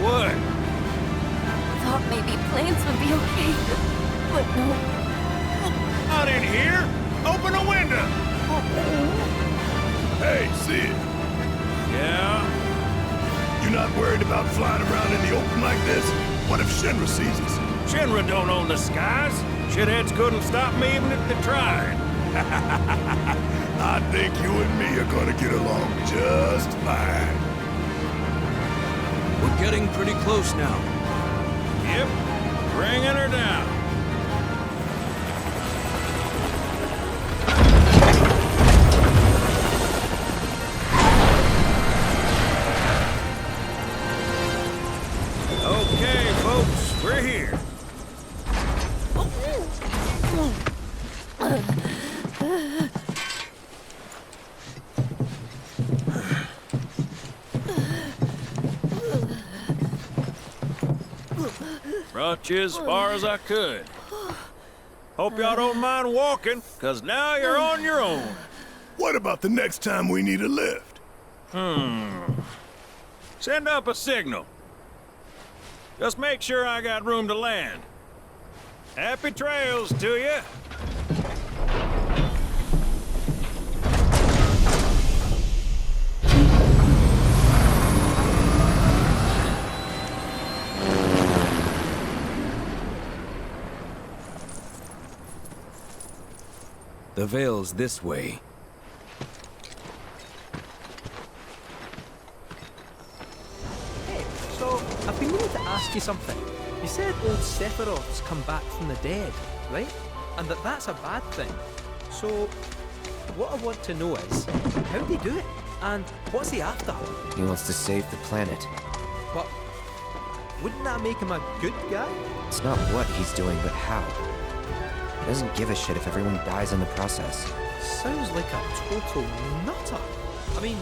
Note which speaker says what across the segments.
Speaker 1: What?
Speaker 2: Thought maybe planes would be okay, but no.
Speaker 1: Out in here? Open a window!
Speaker 3: Hey, Sid,
Speaker 1: Yeah?
Speaker 3: you not worried about flying around in the open like this? What if Shinra sees us?
Speaker 1: Shinra don't own the skies. Shitheads couldn't stop me even if they tried.
Speaker 3: I think you and me are gonna get along just fine.
Speaker 4: We're getting pretty close now.
Speaker 1: Yep. Bringing her down. Okay, folks, we're here. Brought you as far as I could. Hope y'all don't mind walking, 'cause now you're on your own.
Speaker 3: What about the next time we need a lift?
Speaker 1: Send up a signal. Just make sure I got room to land. Happy trails to you.
Speaker 4: The Vale's this way.
Speaker 5: Hey, so I've been meaning to ask you something. You said old Sephiroth's come back from the dead, right? And that's a bad thing. So, what I want to know is, how'd he do it? And what's he after?
Speaker 6: He wants to save the planet.
Speaker 5: But wouldn't that make him a good guy?
Speaker 6: It's not what he's doing, but how. He doesn't give a shit if everyone dies in the process.
Speaker 5: Sounds like a total nutter. I mean,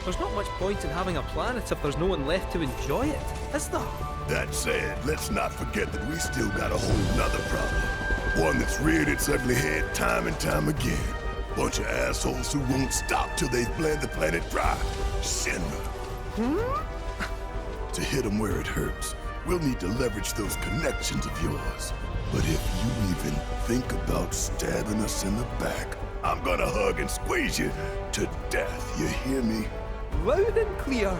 Speaker 5: there's not much point in having a planet if there's no one left to enjoy it, is there?
Speaker 3: That said, let's not forget that we still got a whole nother problem. One that's reared its ugly head time and time again. Bunch of assholes who won't stop till they've bled the planet dry. Shinra. To hit them where it hurts, we'll need to leverage those connections of yours. But if you even think about stabbing us in the back, I'm gonna hug and squeeze you to death, you hear me?
Speaker 5: Loud and clear.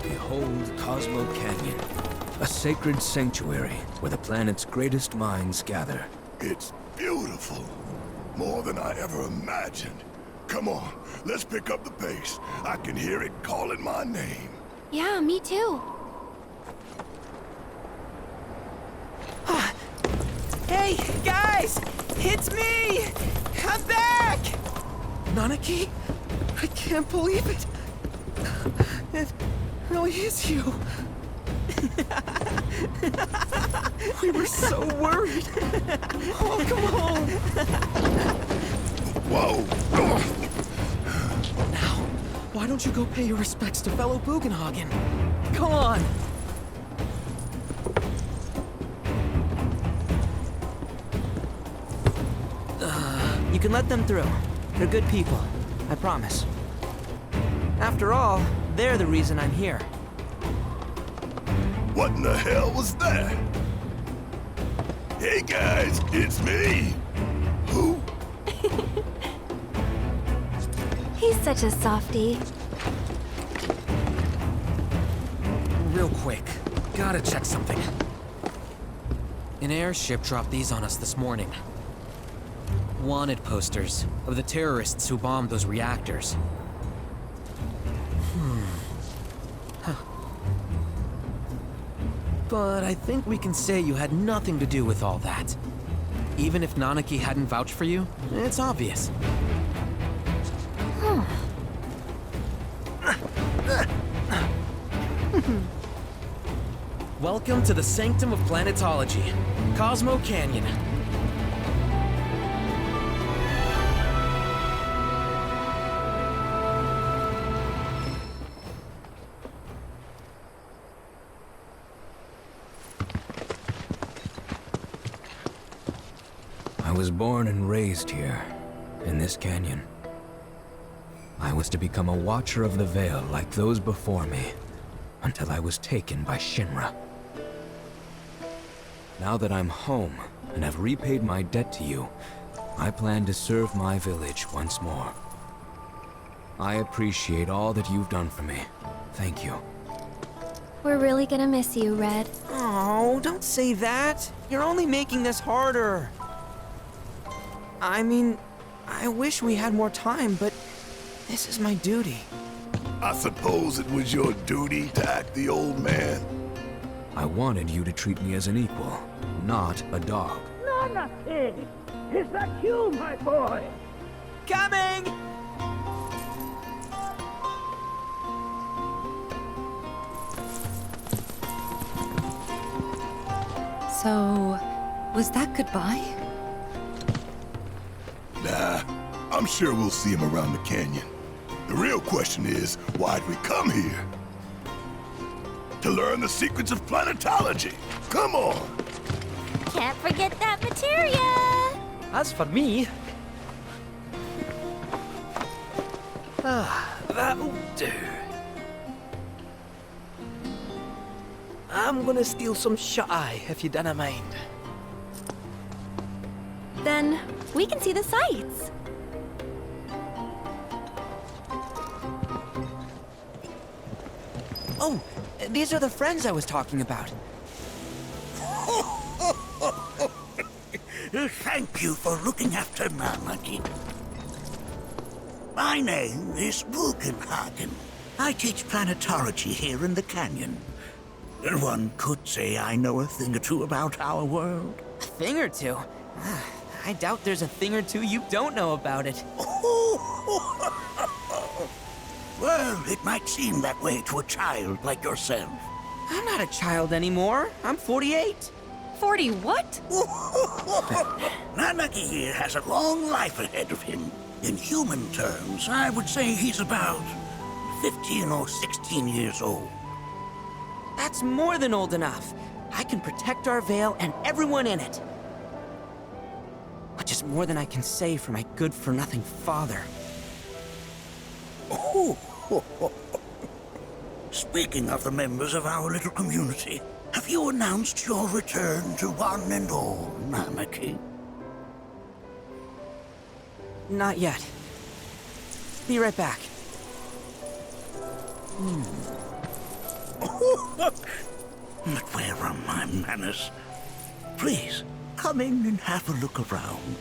Speaker 4: Behold Cosmo Canyon, a sacred sanctuary where the planet's greatest minds gather.
Speaker 3: It's beautiful. More than I ever imagined. Come on, let's pick up the pace. I can hear it calling my name.
Speaker 2: Yeah, me too.
Speaker 7: Hey, guys! It's me! I'm back! Nanaki? I can't believe it! It really is you! We were so worried! Oh, come home!
Speaker 3: Whoa!
Speaker 7: Now, why don't you go pay your respects to fellow Bugenhagen? Come on! You can let them through. They're good people. I promise. After all, they're the reason I'm here.
Speaker 3: What in the hell was that? Hey guys, it's me! Who?
Speaker 2: He's such a softie.
Speaker 7: Real quick, gotta check something. An airship dropped these on us this morning. Wanted posters of the terrorists who bombed those reactors. Huh. But I think we can say you had nothing to do with all that. Even if Nanaki hadn't vouched for you, it's obvious. Welcome to the sanctum of planetology, Cosmo Canyon.
Speaker 4: I was born and raised here, in this canyon. I was to become a watcher of the Vale like those before me, until I was taken by Shinra. Now that I'm home and have repaid my debt to you, I plan to serve my village once more. I appreciate all that you've done for me. Thank you.
Speaker 2: We're really gonna miss you, Red.
Speaker 6: Oh, don't say that. You're only making this harder. I mean, I wish we had more time, but this is my duty.
Speaker 3: I suppose it was your duty to act the old man.
Speaker 4: I wanted you to treat me as an equal, not a dog.
Speaker 8: Nothing. Is that you, my boy?
Speaker 6: Coming!
Speaker 2: So, was that goodbye?
Speaker 3: Nah, I'm sure we'll see him around the canyon. The real question is, why'd we come here? To learn the secrets of planetology. Come on!
Speaker 2: Can't forget that materia!
Speaker 5: As for me... that'll do. I'm gonna steal some shut-eye, if you dinna mind.
Speaker 2: Then, we can see the sights.
Speaker 6: Oh, these are the friends I was talking about.
Speaker 8: Thank you for looking after Namaki. My name is Bugenhagen. I teach planetology here in the canyon. One could say I know a thing or two about our world.
Speaker 6: A thing or two? I doubt there's a thing or two you don't know about it.
Speaker 8: Well, it might seem that way to a child like yourself.
Speaker 6: I'm not a child anymore. I'm 48.
Speaker 2: 40 what?
Speaker 8: Nanaki here has a long life ahead of him. In human terms, I would say he's about 15 or 16 years old.
Speaker 6: That's more than old enough. I can protect our Vale and everyone in it. Which is more than I can say for my good-for-nothing father.
Speaker 8: Speaking of the members of our little community, have you announced your return to one and all, Namaki?
Speaker 6: Not yet. Be right back.
Speaker 8: But where are my manners? Please, come in and have a look around.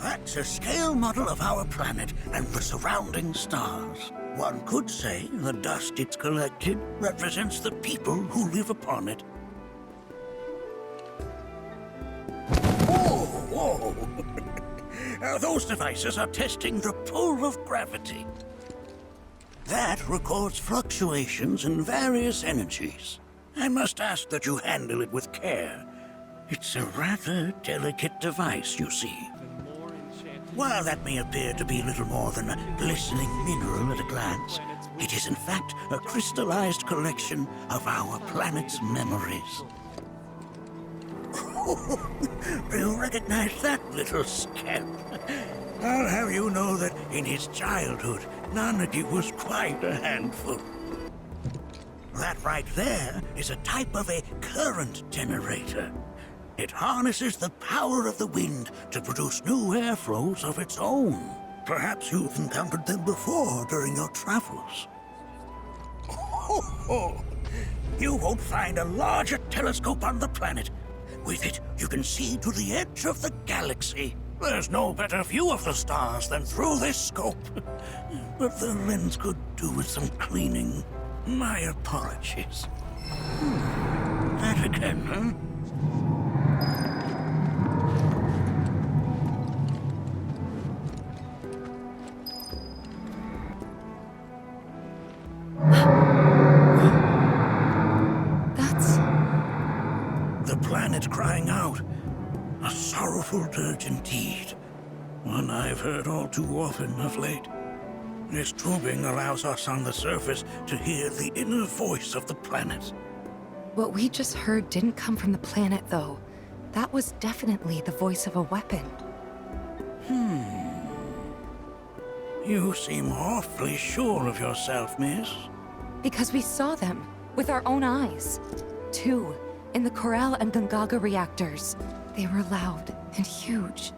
Speaker 8: That's a scale model of our planet and the surrounding stars. One could say the dust it's collected represents the people who live upon it. Whoa! Those devices are testing the pull of gravity. That records fluctuations in various energies. I must ask that you handle it with care. It's a rather delicate device, you see. While that may appear to be little more than a glistening mineral at a glance, it is in fact a crystallized collection of our planet's memories. Do you recognize that little scamp? I'll have you know that in his childhood, Nanaki was quite a handful. That right there is a type of a current generator. It harnesses the power of the wind to produce new airflows of its own. Perhaps you've encountered them before during your travels. You won't find a larger telescope on the planet. With it, you can see to the edge of the galaxy. There's no better view of the stars than through this scope. But the lens could do with some cleaning. My apologies. That again, huh? The planet crying out. A sorrowful dirge indeed. One I've heard all too often of late. This tubing allows us on the surface to hear the inner voice of the planet.
Speaker 9: What we just heard didn't come from the planet, though.
Speaker 2: That was definitely the voice of a weapon.
Speaker 8: You seem awfully sure of yourself, miss.
Speaker 2: Because we saw them with our own eyes. 2 in the Corel and Gungaga reactors. They were loud and huge.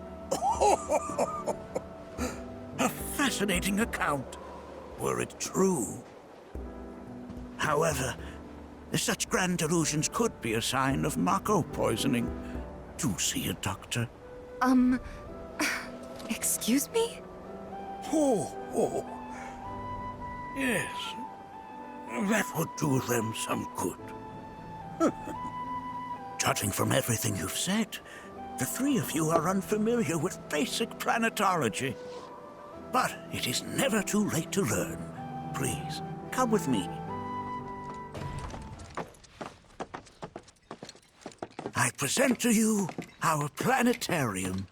Speaker 8: A fascinating account, were it true. However, such grand delusions could be a sign of Mako poisoning. Do see a doctor.
Speaker 2: Excuse me?
Speaker 8: Oh. Yes. That would do them some good. Judging from everything you've said, the 3 of you are unfamiliar with basic planetology. But it is never too late to learn. Please, come with me. I present to you our planetarium.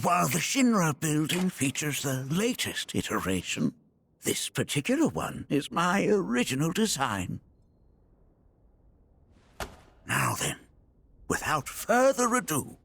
Speaker 8: While the Shinra building features the latest iteration, this particular one is my original design. Now then, without further ado,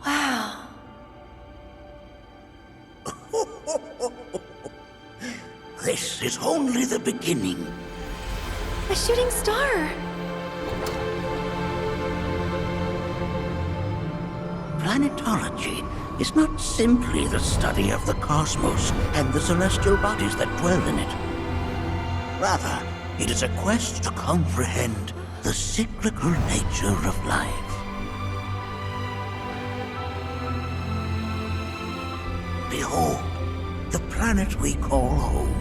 Speaker 2: Wow.
Speaker 8: this is only the beginning.
Speaker 2: A shooting star!
Speaker 8: Planetology is not simply the study of the cosmos and the celestial bodies that dwell in it. Rather, it is a quest to comprehend the cyclical nature of life. Behold, the planet we call home.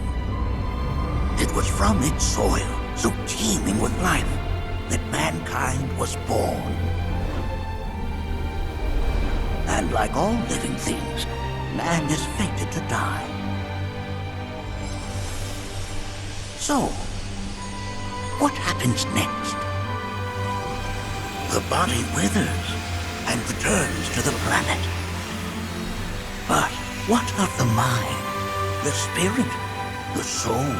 Speaker 8: It was from its soil, so teeming with life, that mankind was born. And like all living things, man is fated to die. So, what happens next? The body withers and returns to the planet. But what of the mind, the spirit, the soul?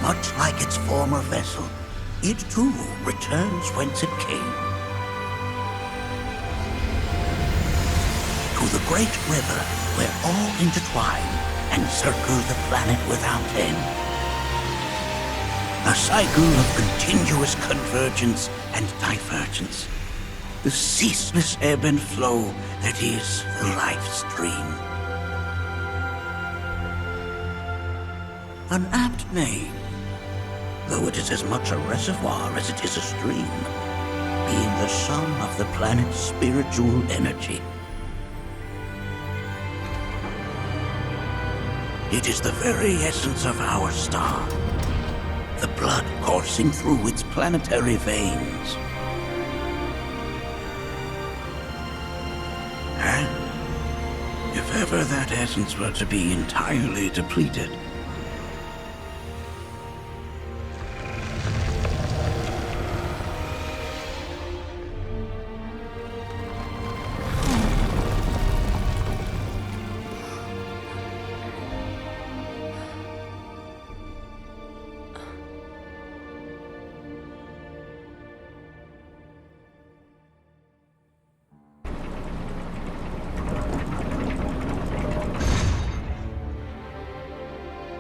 Speaker 8: Much like its former vessel, it too returns whence it came. To the great river where all intertwine and circle the planet without end. A cycle of continuous convergence and divergence. The ceaseless ebb and flow that is the life stream. An apt name, though it is as much a reservoir as it is a stream, being the sum of the planet's spiritual energy. It is the very essence of our star, the blood coursing through its planetary veins. And if ever that essence were to be entirely depleted,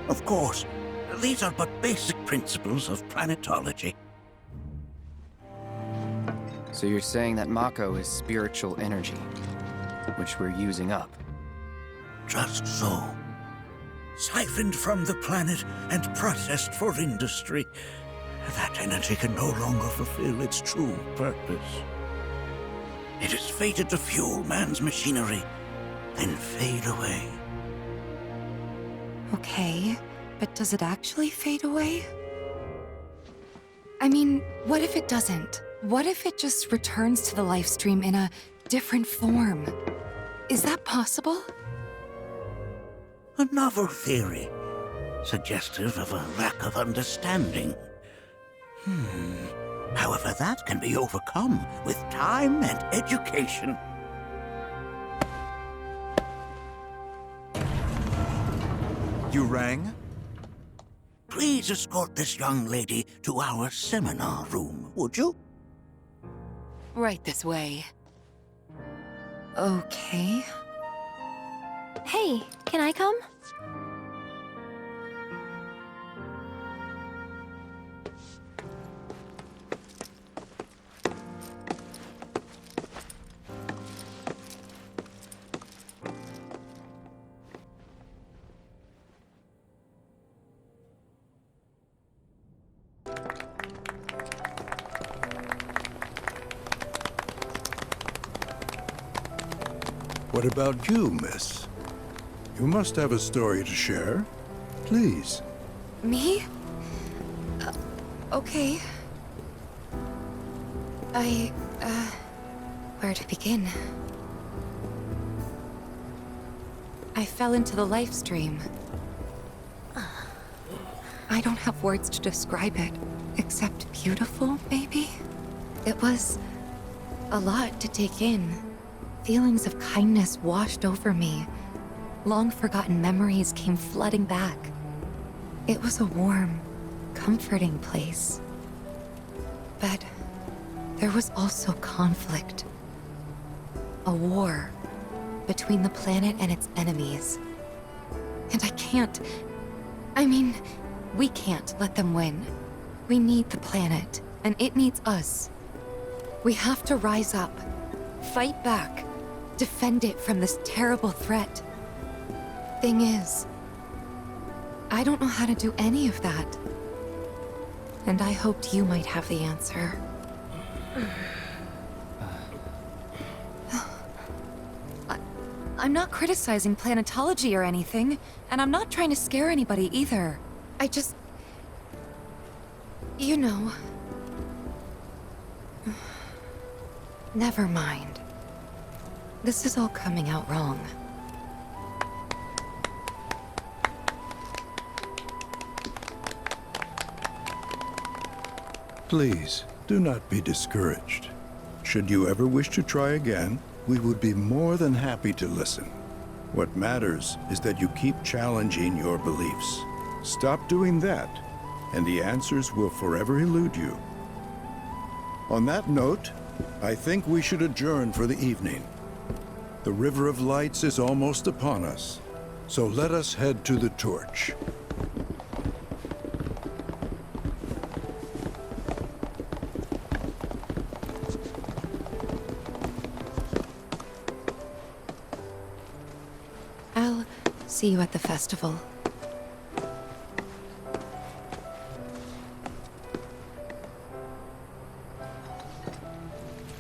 Speaker 8: of course, these are but basic principles of planetology.
Speaker 9: So you're saying that Mako is spiritual energy, which we're using up?
Speaker 8: Just so. Siphoned from the planet and processed for industry, that energy can no longer fulfill its true purpose. It is fated to fuel man's machinery, then fade away.
Speaker 2: Okay, But does it actually fade away? I mean, what if it doesn't? What if it just returns to the life stream in a different form? Is that possible?
Speaker 8: A novel theory, suggestive of a lack of understanding. However, that can be overcome with time and education.
Speaker 10: You rang?
Speaker 8: Please escort this young lady to our seminar room, would you?
Speaker 2: Right this way. Okay.
Speaker 11: Hey, can I come?
Speaker 3: What about you, miss? You must have a story to share. Please.
Speaker 2: Me? Okay. Where to begin? I fell into the life stream. I don't have words to describe it, except beautiful, maybe? It was a lot to take in. Feelings of kindness washed over me. Long-forgotten memories came flooding back. It was a warm, comforting place. But there was also conflict. A war between the planet and its enemies. And we can't let them win. We need the planet, and it needs us. We have to rise up, fight back, defend it from this terrible threat. Thing is, I don't know how to do any of that. And I hoped you might have the answer. I'm not criticizing planetology or anything, and I'm not trying to scare anybody either. I just... You know... Never mind. This is all coming out wrong.
Speaker 3: Please, do not be discouraged. Should you ever wish to try again, we would be more than happy to listen. What matters is that you keep challenging your beliefs. Stop doing that, and the answers will forever elude you. On that note, I think we should adjourn for the evening. The River of Lights is almost upon us, so let us head to the torch.
Speaker 2: I'll see you at the festival.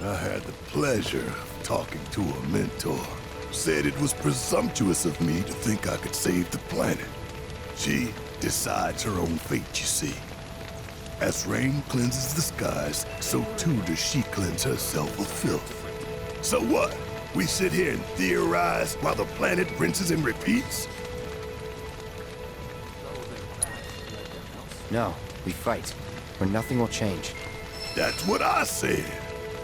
Speaker 3: I had the pleasure of talking to a mentor. Said it was presumptuous of me to think I could save the planet. She decides her own fate, you see. As rain cleanses the skies, so too does she cleanse herself of filth. So what? We sit here and theorize while the planet rinses and repeats?
Speaker 9: No, we fight, or nothing will change.
Speaker 3: That's what I said.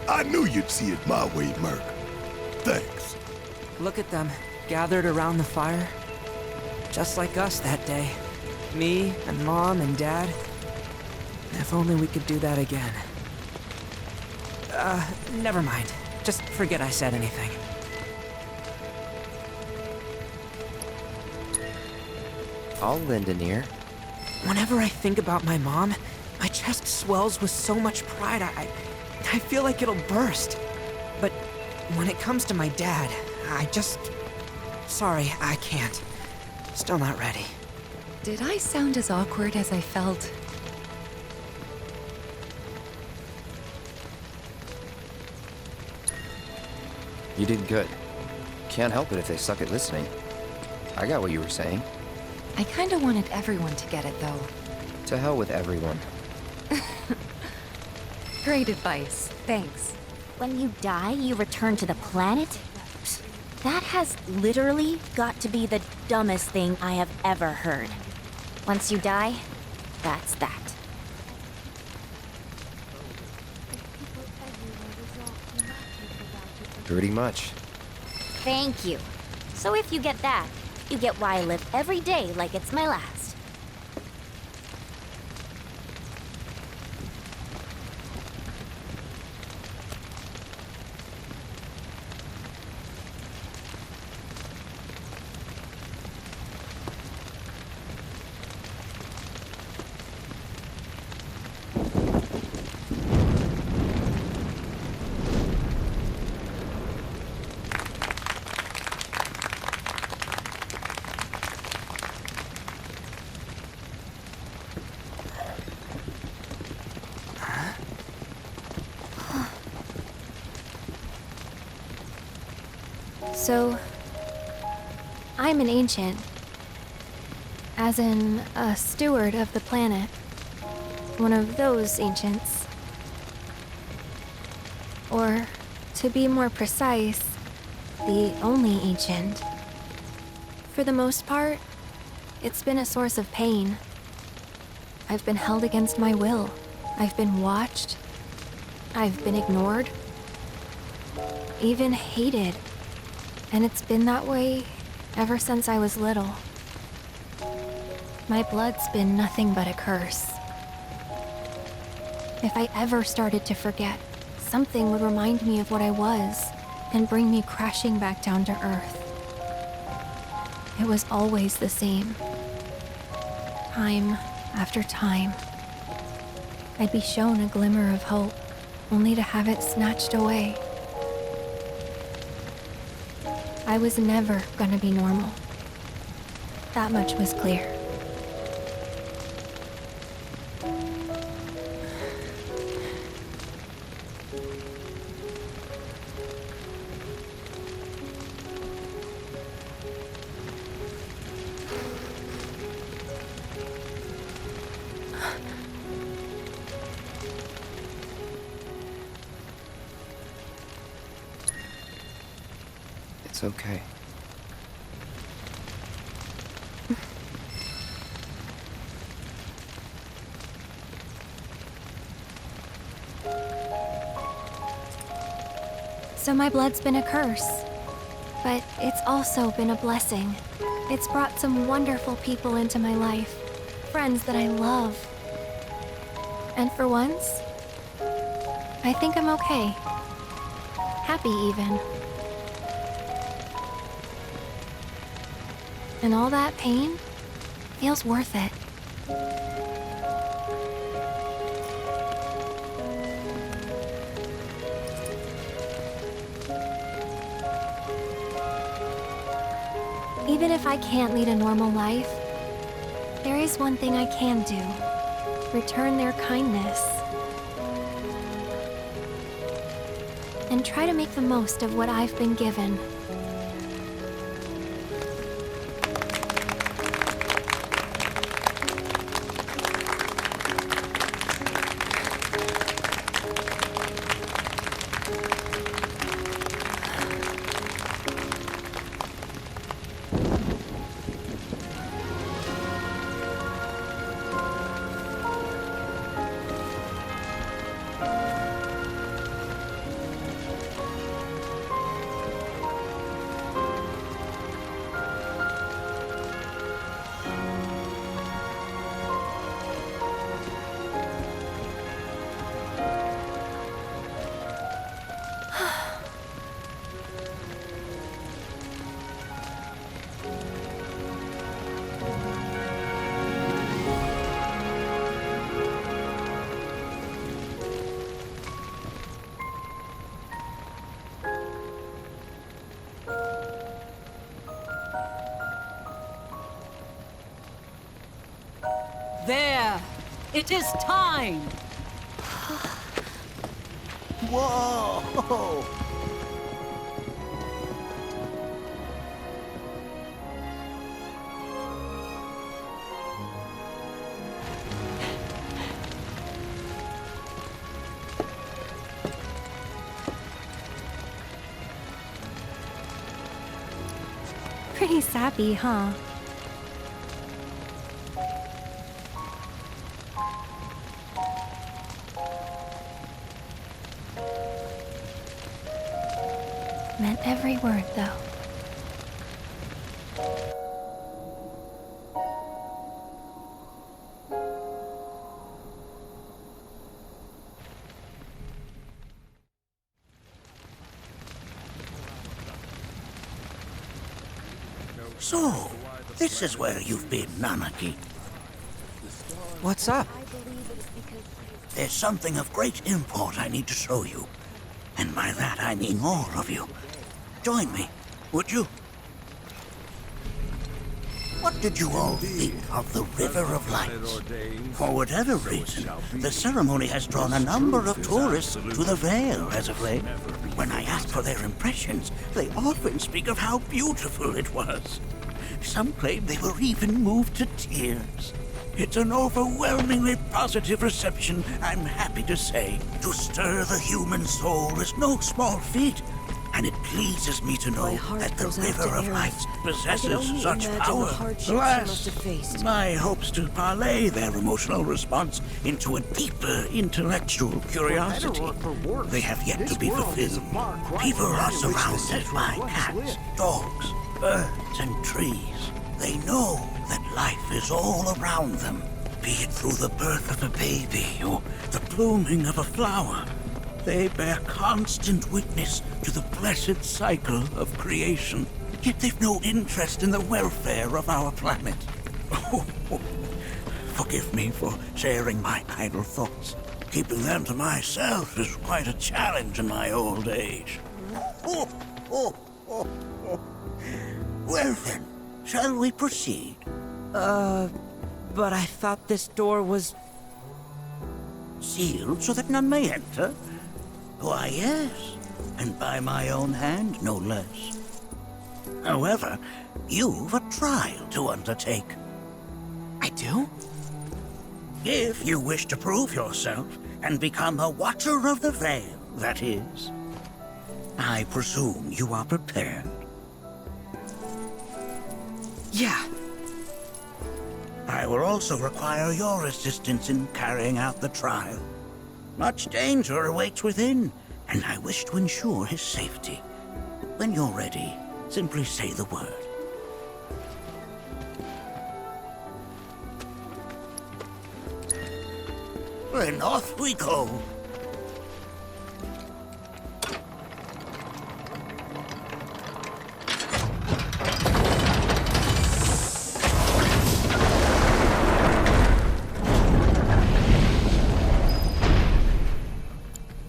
Speaker 3: I knew you'd see it my way, Merc. Thanks.
Speaker 6: Look at them, gathered around the fire. Just like us that day. Me and Mom and Dad. If only we could do that again. Never mind. Just forget I said anything.
Speaker 9: I'll lend an ear.
Speaker 6: Whenever I think about my mom, my chest swells with so much pride, I feel like it'll burst. But when it comes to my dad, Sorry, I can't. Still not ready.
Speaker 2: Did I sound as awkward as I felt?
Speaker 9: You did good. Can't help it if they suck at listening. I got what you were saying.
Speaker 2: I kinda wanted everyone to get it, though.
Speaker 9: To hell with everyone.
Speaker 2: Great advice. Thanks.
Speaker 11: When you die, you return to the planet? That has literally got to be the dumbest thing I have ever heard. Once you die, that's that.
Speaker 9: Pretty much.
Speaker 11: Thank you. So if you get that, you get why I live every day like it's my last. So, I'm an ancient. As in, a steward of the planet. One of those ancients. Or, to be more precise, the only ancient. For the most part, it's been a source of pain. I've been held against my will. I've been watched. I've been ignored. Even hated. And it's been that way ever since I was little. My blood's been nothing but a curse. If I ever started to forget, something would remind me of what I was and bring me crashing back down to Earth. It was always the same. Time after time. I'd be shown a glimmer of hope, only to have it snatched away. I was never gonna be normal. That much was clear.
Speaker 9: It's okay.
Speaker 11: So my blood's been a curse. But it's also been a blessing. It's brought some wonderful people into my life. Friends that I love. And for once, I think I'm okay. Happy even. And all that pain feels worth it. Even if I can't lead a normal life, there is one thing I can do. Return their kindness. And try to make the most of what I've been given.
Speaker 12: There! It is time!
Speaker 8: Whoa!
Speaker 11: Pretty sappy, huh? Meant every word, though.
Speaker 8: So, this is where you've been, Nanaki.
Speaker 6: What's up?
Speaker 8: There's something of great import I need to show you. And by that I mean all of you. Join me, would you? What did you all think of the River of Lights? For whatever reason, the ceremony has drawn a number of tourists to the Vale as of late. When I ask for their impressions, they often speak of how beautiful it was. Some claim they were even moved to tears. It's an overwhelmingly positive reception, I'm happy to say. To stir the human soul is no small feat, and it pleases me to know that the River of Lights possesses such power. Alas, my hopes to parlay their emotional response into a deeper intellectual curiosity, they have yet to be fulfilled. People are surrounded by cats, dogs, birds, and trees. They know that life is all around them, be it through the birth of a baby or the blooming of a flower. They bear constant witness to the blessed cycle of creation, yet they've no interest in the welfare of our planet. Forgive me for sharing my idle thoughts. Keeping them to myself is quite a challenge in my old age. Well then, shall we proceed?
Speaker 6: But I thought this door was...
Speaker 8: Sealed so that none may enter? Why, yes, and by my own hand, no less. However, you've a trial to undertake.
Speaker 6: I do?
Speaker 8: If you wish to prove yourself and become a Watcher of the Vale, that is. I presume you are prepared.
Speaker 6: Yeah.
Speaker 8: I will also require your assistance in carrying out the trial. Much danger awaits within, and I wish to ensure his safety. When you're ready, simply say the word. Then off we go.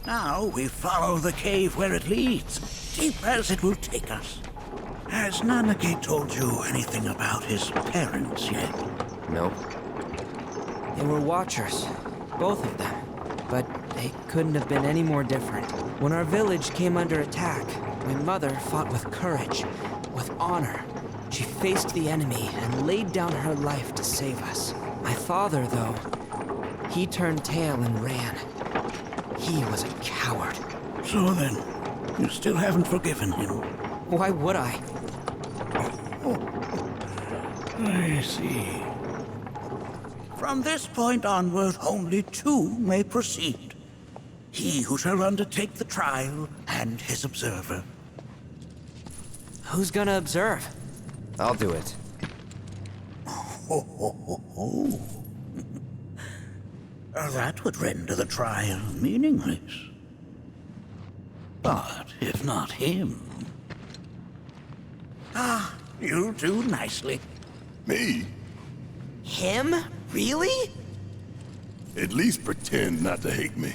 Speaker 8: Now we follow the cave where it leads, deep as it will take us. Has Nanaki told you anything about his parents yet?
Speaker 9: Nope.
Speaker 6: They were Watchers, both of them. But they couldn't have been any more different. When our village came under attack, my mother fought with courage, with honor. She faced the enemy and laid down her life to save us. My father, though, he turned tail and ran. He was a coward.
Speaker 8: So then, you still haven't forgiven him?
Speaker 6: Why would I?
Speaker 8: I see. From this point onward, only two may proceed. He who shall undertake the trial, and his observer.
Speaker 6: Who's gonna observe?
Speaker 9: I'll do it.
Speaker 8: That would render the trial meaningless. But if not him... Ah, you'll do nicely.
Speaker 3: Me?
Speaker 6: Him? Really?
Speaker 3: At least pretend not to hate me.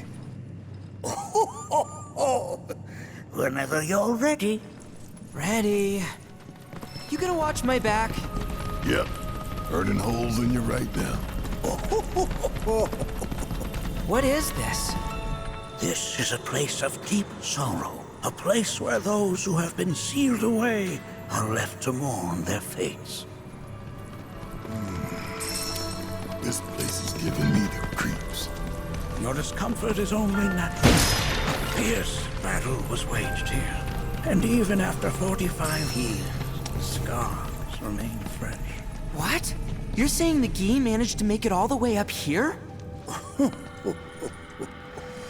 Speaker 8: Whenever you're ready.
Speaker 6: Ready. You gonna watch my back?
Speaker 3: Yep. Burning holes in you right now.
Speaker 6: What is this?
Speaker 8: This is a place of deep sorrow. A place where those who have been sealed away are left to mourn their fates.
Speaker 3: This place is giving me the creeps.
Speaker 8: Your discomfort is only natural. A fierce battle was waged here. And even after 45 years, scars remain fresh.
Speaker 6: What? You're saying the Gi managed to make it all the way up here?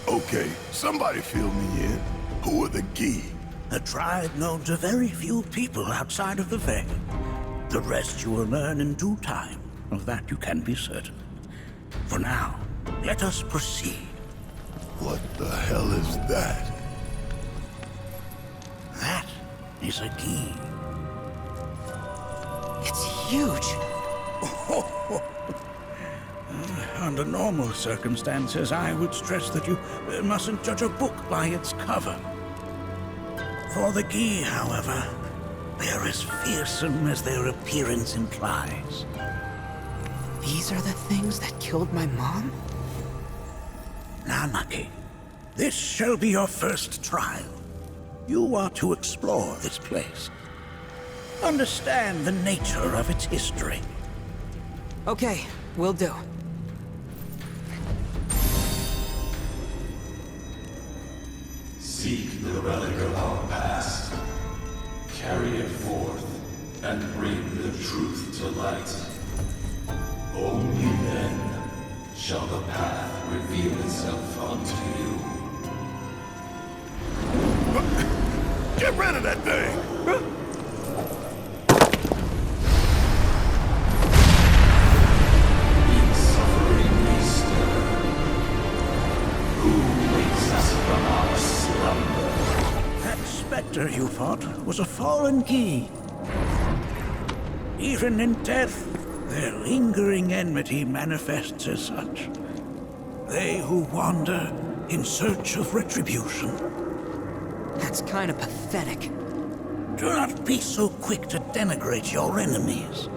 Speaker 3: Okay, somebody fill me in. Who are the Gi?
Speaker 8: A tribe known to very few people outside of the Veil. The rest you will learn in due time. Of that you can be certain. For now, let us proceed.
Speaker 3: What the hell is that?
Speaker 8: That is a Gi.
Speaker 6: It's huge.
Speaker 8: Under normal circumstances, I would stress that you mustn't judge a book by its cover. For the Gi, however, they are as fearsome as their appearance implies.
Speaker 6: These are the things that killed my mom?
Speaker 8: Nanaki, this shall be your first trial. You are to explore this place. Understand the nature of its history.
Speaker 6: Okay, will do.
Speaker 13: Seek the relic of our past. Carry it forth, and bring the truth to light. Only then shall the path reveal itself unto you.
Speaker 3: Get rid of that thing!
Speaker 13: In suffering we stir. Who wakes us from our slumber?
Speaker 8: That specter you fought was a fallen Gi. Even in death, their lingering enmity manifests as such. They who wander in search of retribution.
Speaker 6: That's kind of pathetic.
Speaker 8: Do not be so quick to denigrate your enemies,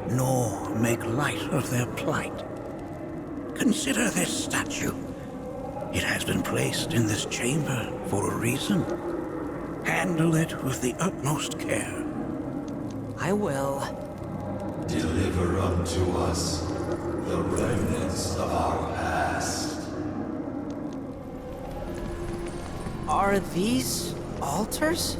Speaker 8: nor make light of their plight. Consider this statue. It has been placed in this chamber for a reason. Handle it with the utmost care.
Speaker 6: I will.
Speaker 13: Deliver unto us the remnants of our past.
Speaker 6: Are these altars?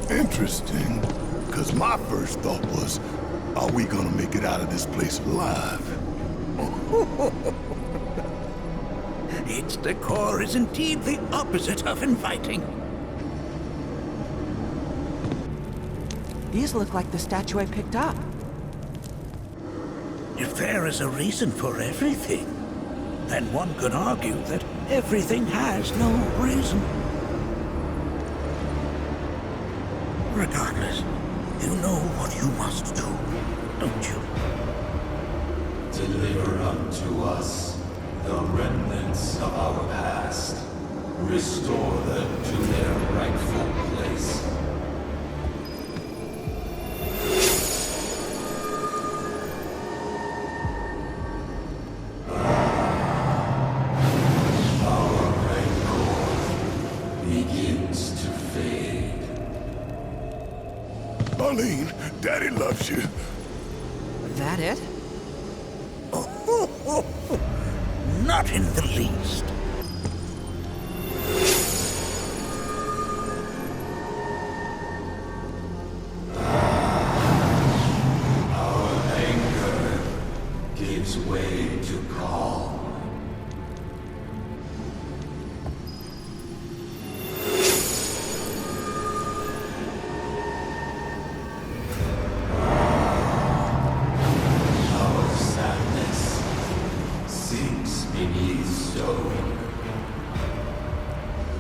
Speaker 3: Interesting. Because my first thought was, are we gonna make it out of this place alive?
Speaker 8: Its decor is indeed the opposite of inviting.
Speaker 6: These look like the statue I picked up.
Speaker 8: If there is a reason for everything, then one could argue that everything has no reason. Regardless, you know what you must do, don't you?
Speaker 13: Deliver unto us the remnants of our past. Restore them to their rightful place.
Speaker 3: Arlene, Daddy loves you.
Speaker 6: That it?
Speaker 8: Not in the least.
Speaker 13: Our anger gives way to calm.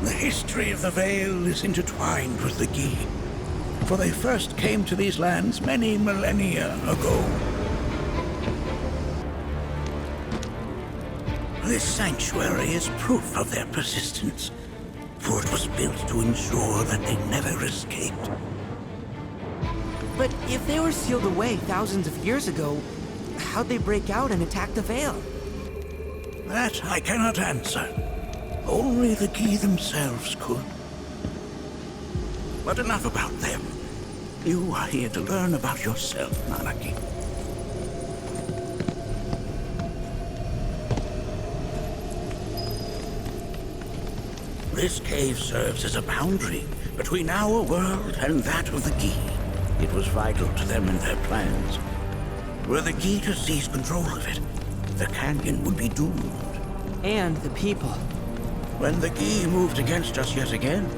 Speaker 8: The history of the Veil is intertwined with the Gi, for they first came to these lands many millennia ago. This sanctuary is proof of their persistence, for it was built to ensure that they never escaped.
Speaker 6: But if they were sealed away thousands of years ago, how'd they break out and attack the Veil?
Speaker 8: That I cannot answer. Only the Gi themselves could. But enough about them. You are here to learn about yourself, Nanaki. This cave serves as a boundary between our world and that of the Gi. It was vital to them and their plans. Were the Gi to seize control of it, the canyon would be doomed.
Speaker 6: And the people.
Speaker 8: When the Gi moved against us yet again,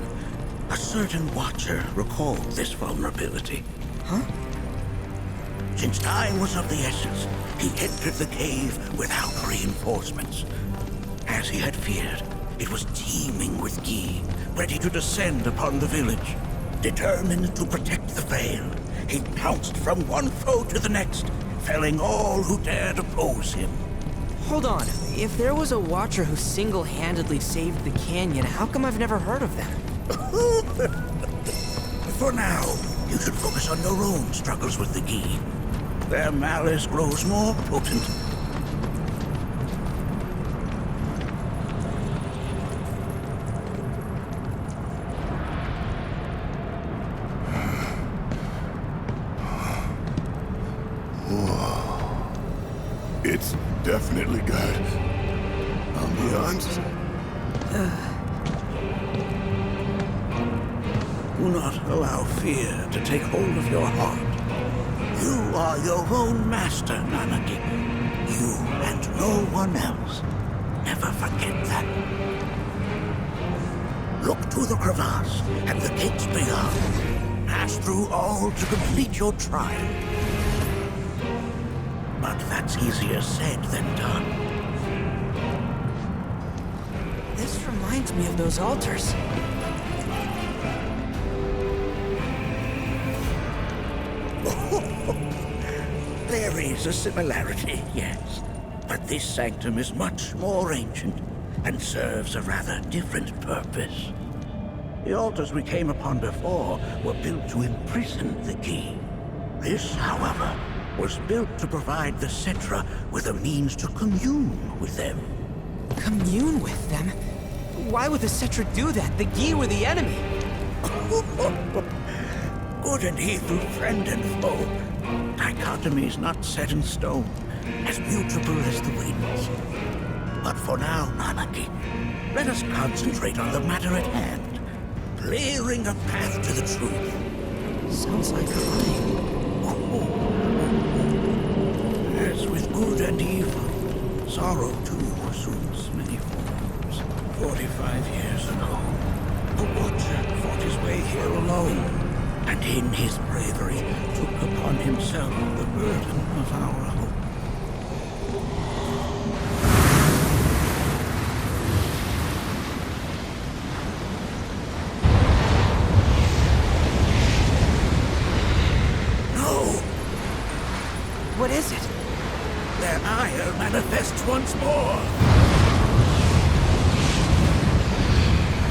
Speaker 8: a certain Watcher recalled this vulnerability.
Speaker 6: Huh?
Speaker 8: Since time was of the essence, he entered the cave without reinforcements. As he had feared, it was teeming with Gi, ready to descend upon the village. Determined to protect the Vale, he pounced from one foe to the next, felling all who dared oppose him.
Speaker 6: Hold on. If there was a Watcher who single-handedly saved the canyon, how come I've never heard of them?
Speaker 8: For now, you should focus on your own struggles with the Gi. Their malice grows more potent.
Speaker 3: It's definitely got ambiance.
Speaker 8: Do not allow fear to take hold of your heart. You are your own master, Nanaki. You and no one else. Never forget that. Look to the crevasse and the gates beyond. Pass through all to complete your trial. But that's easier said than done.
Speaker 6: This reminds me of those altars.
Speaker 8: There is a similarity, yes. But this sanctum is much more ancient and serves a rather different purpose. The altars we came upon before were built to imprison the Gi. This, however, was built to provide the Cetra with a means to commune with them.
Speaker 6: Commune with them? Why would the Cetra do that? The Gi were the enemy.
Speaker 8: Good and evil, friend and foe. Dichotomy's not set in stone, as mutable as the winds. But for now, Nanaki, let us concentrate on the matter at hand, clearing a path to the truth.
Speaker 6: Sounds like lying.
Speaker 8: As with good and evil, sorrow too assumes many forms. 45 years ago, the Watcher fought his way here alone, and in his bravery took upon himself the burden of our hope. No!
Speaker 6: What is it?
Speaker 8: Their ire manifests once more.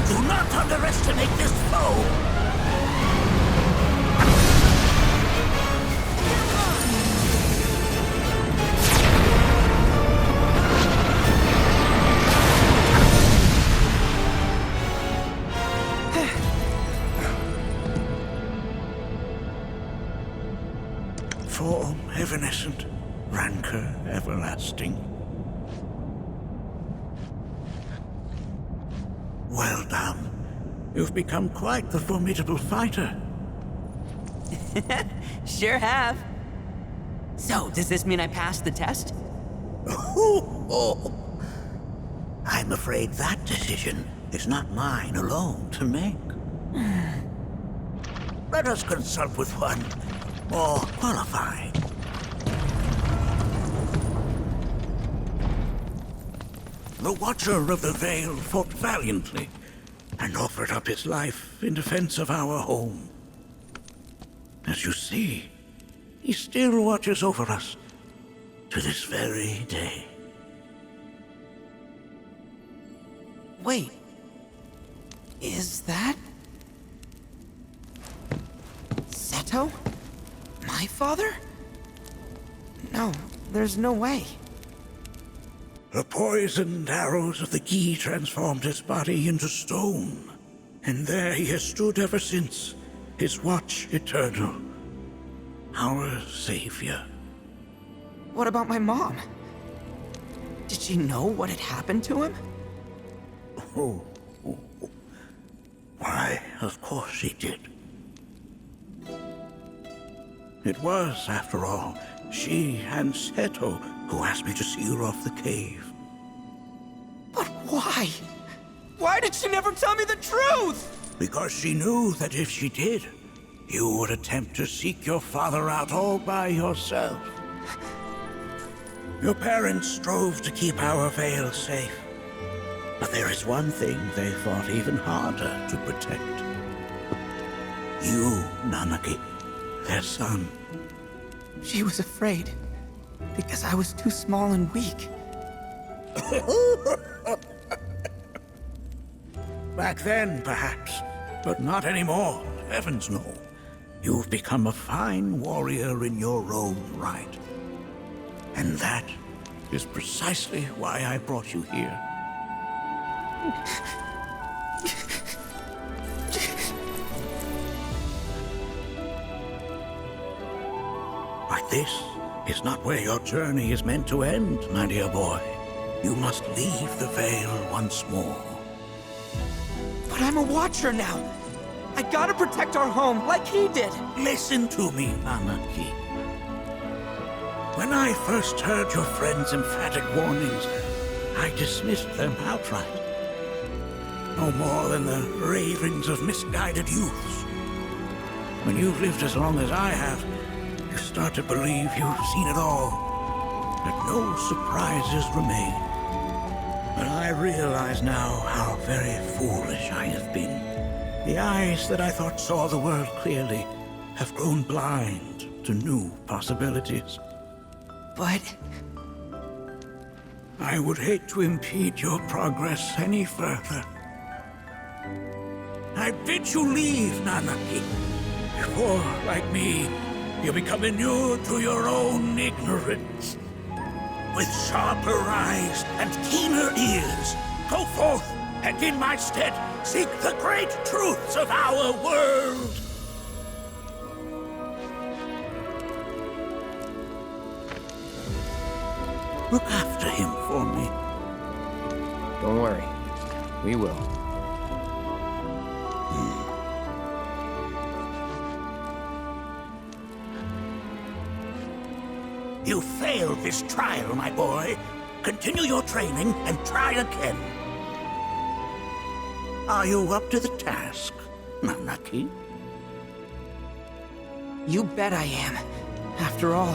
Speaker 8: Do not underestimate this foe! Form evanescent, rancor everlasting. Well done. You've become quite the formidable fighter.
Speaker 6: Sure have. So, does this mean I passed the test?
Speaker 8: I'm afraid that decision is not mine alone to make. Let us consult with one more qualified. The Watcher of the Vale fought valiantly and offered up his life in defense of our home. As you see, he still watches over us to this very day.
Speaker 6: Wait. Is that... Seto? My father? No, there's no way.
Speaker 8: The poisoned arrows of the Gi transformed his body into stone, and there he has stood ever since, his watch eternal. Our savior.
Speaker 6: What about my mom? Did she know what had happened to him?
Speaker 8: Why, of course she did. It was, after all, she and Seto who asked me to see her off the cave.
Speaker 6: But why? Why did she never tell me the truth?
Speaker 8: Because she knew that if she did, you would attempt to seek your father out all by yourself. Your parents strove to keep our Vale safe. But there is one thing they fought even harder to protect. You, Nanaki, their son.
Speaker 6: She was afraid, because I was too small and weak.
Speaker 8: Back then, perhaps, but not anymore. Heavens no. You've become a fine warrior in your own right. And that is precisely why I brought you here. But this is not where your journey is meant to end, my dear boy. You must leave the Vale once more.
Speaker 6: But I'm a Watcher now. I gotta protect our home, like he did.
Speaker 8: Listen to me, Nanaki. When I first heard your friend's emphatic warnings, I dismissed them outright. No more than the ravings of misguided youths. When you've lived as long as I have, you start to believe you've seen it all, that no surprises remain. But I realize now how very foolish I have been. The eyes that I thought saw the world clearly have grown blind to new possibilities.
Speaker 6: But
Speaker 8: I would hate to impede your progress any further. I bid you leave, Nanaki, before, like me, you become inured to your own ignorance. With sharper eyes and keener ears, go forth and in my stead seek the great truths of our world. Look after him for me.
Speaker 9: Don't worry. We will.
Speaker 8: You failed this trial, my boy. Continue your training and try again. Are you up to the task, Nanaki?
Speaker 6: you bet I am. After all.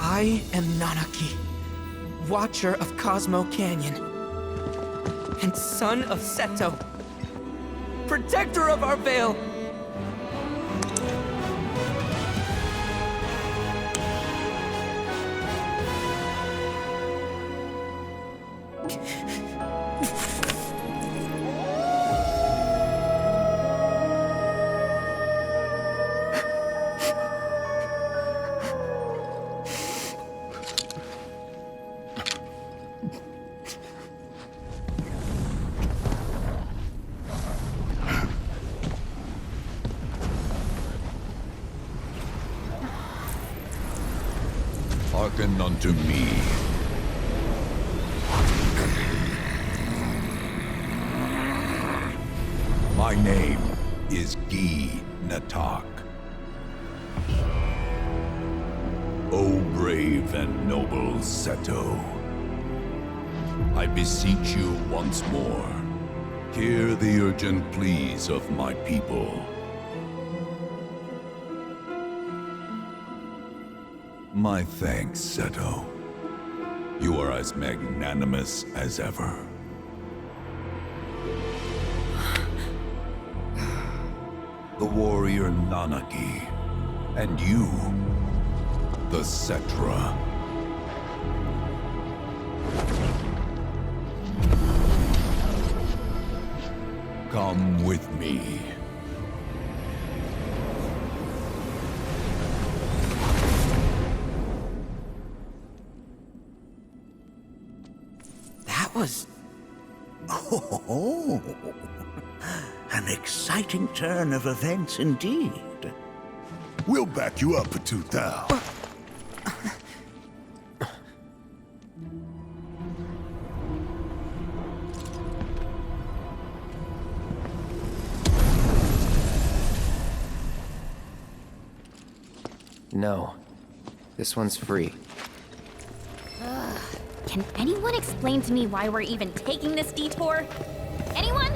Speaker 6: I am Nanaki, Watcher of Cosmo Canyon, and son of Seto, protector of our Vale.
Speaker 13: Hearken unto me. My name is Gi Natak. O brave and noble Seto, I beseech you once more, hear the urgent pleas of my people. My thanks, Seto. You are as magnanimous as ever. The warrior Nanaki, and you, the Cetra. Come with me.
Speaker 8: Oh, an exciting turn of events indeed.
Speaker 3: We'll back you up for 2,000.
Speaker 9: No. This one's free.
Speaker 14: Ugh. Can anyone explain to me why we're even taking this detour? Anyone?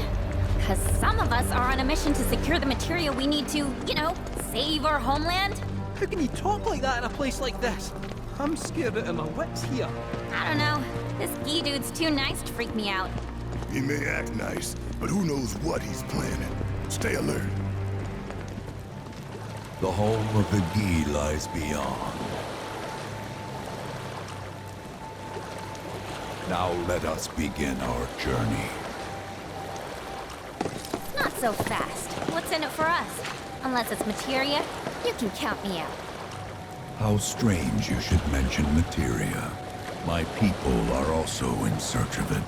Speaker 14: Because some of us are on a mission to secure the material we need to, you know, save our homeland.
Speaker 5: How can you talk like that in a place like this? I'm scared out of my wits here.
Speaker 14: I don't know. This Gi dude's too nice to freak me out.
Speaker 3: He may act nice, but who knows what he's planning. Stay alert.
Speaker 13: The home of the Gi lies beyond. Now let us begin our journey.
Speaker 14: Not so fast. What's in it for us? Unless it's materia, you can count me out.
Speaker 13: How strange you should mention materia. My people are also in search of it.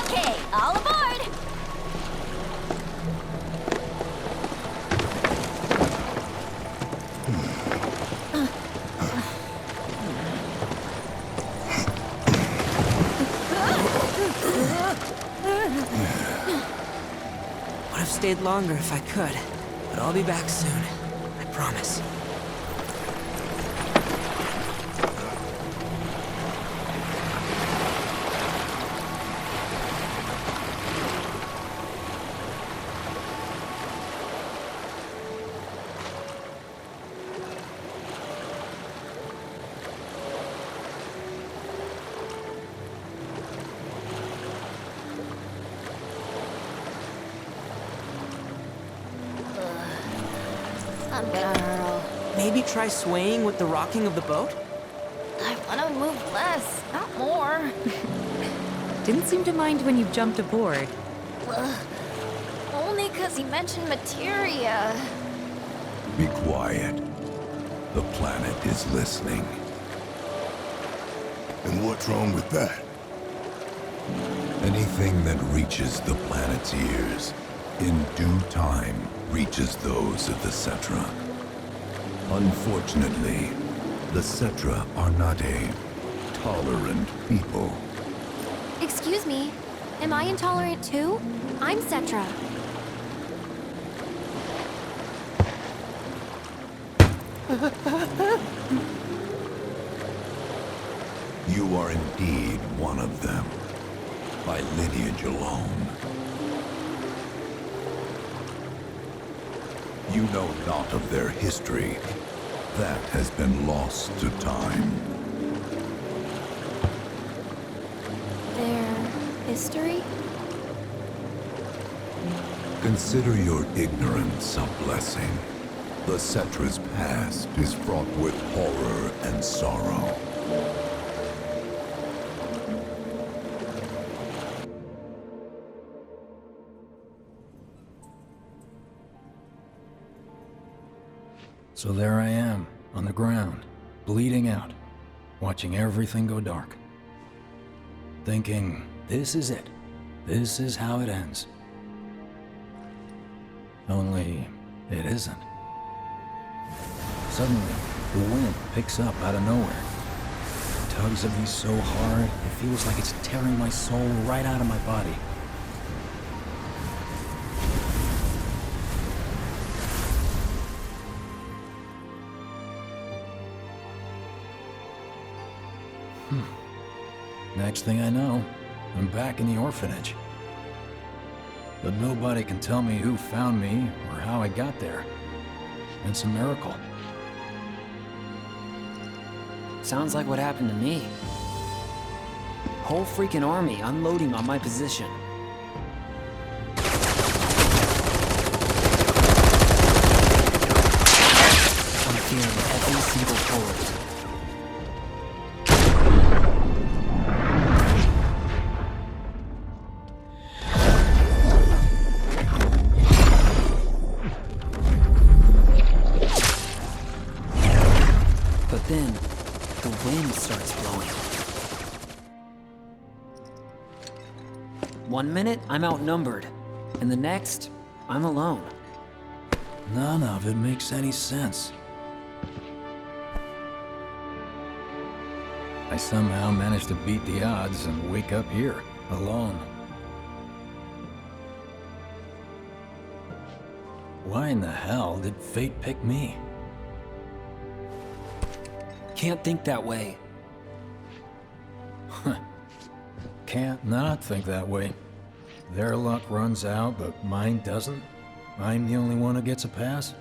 Speaker 14: Okay, all aboard!
Speaker 6: Would have stayed longer if I could, but I'll be back soon. I promise.
Speaker 14: I'm gonna hurl.
Speaker 6: Maybe try swaying with the rocking of the boat?
Speaker 14: I wanna move less, not more.
Speaker 2: Didn't seem to mind when you jumped aboard.
Speaker 14: Only 'cause he mentioned materia.
Speaker 13: Be quiet. The planet is listening.
Speaker 3: And what's wrong with that?
Speaker 13: Anything that reaches the planet's ears, in due time, reaches those of the Cetra. Unfortunately, the Cetra are not a tolerant people.
Speaker 11: Excuse me, am I intolerant too? I'm Cetra.
Speaker 13: You are indeed one of them, by lineage alone. You know not of their history. That has been lost to time.
Speaker 11: Their history?
Speaker 13: Consider your ignorance a blessing. The Cetra's past is fraught with horror and sorrow.
Speaker 15: So there I am, on the ground, bleeding out, watching everything go dark. Thinking, this is it. This is how it ends. Only, it isn't. Suddenly, the wind picks up out of nowhere. It tugs at me so hard, it feels like it's tearing my soul right out of my body. Next thing I know, I'm back in the orphanage. But nobody can tell me who found me or how I got there. It's a miracle.
Speaker 6: Sounds like what happened to me. Whole freaking army unloading on my position. I'm feeling every single bullet. Then, the wind starts blowing. 1 minute, I'm outnumbered. And the next, I'm alone.
Speaker 15: None of it makes any sense. I somehow managed to beat the odds and wake up here, alone. Why in the hell did fate pick me?
Speaker 7: Can't think that way.
Speaker 15: Can't not think that way. Their luck runs out, but mine doesn't. I'm the only one who gets a pass.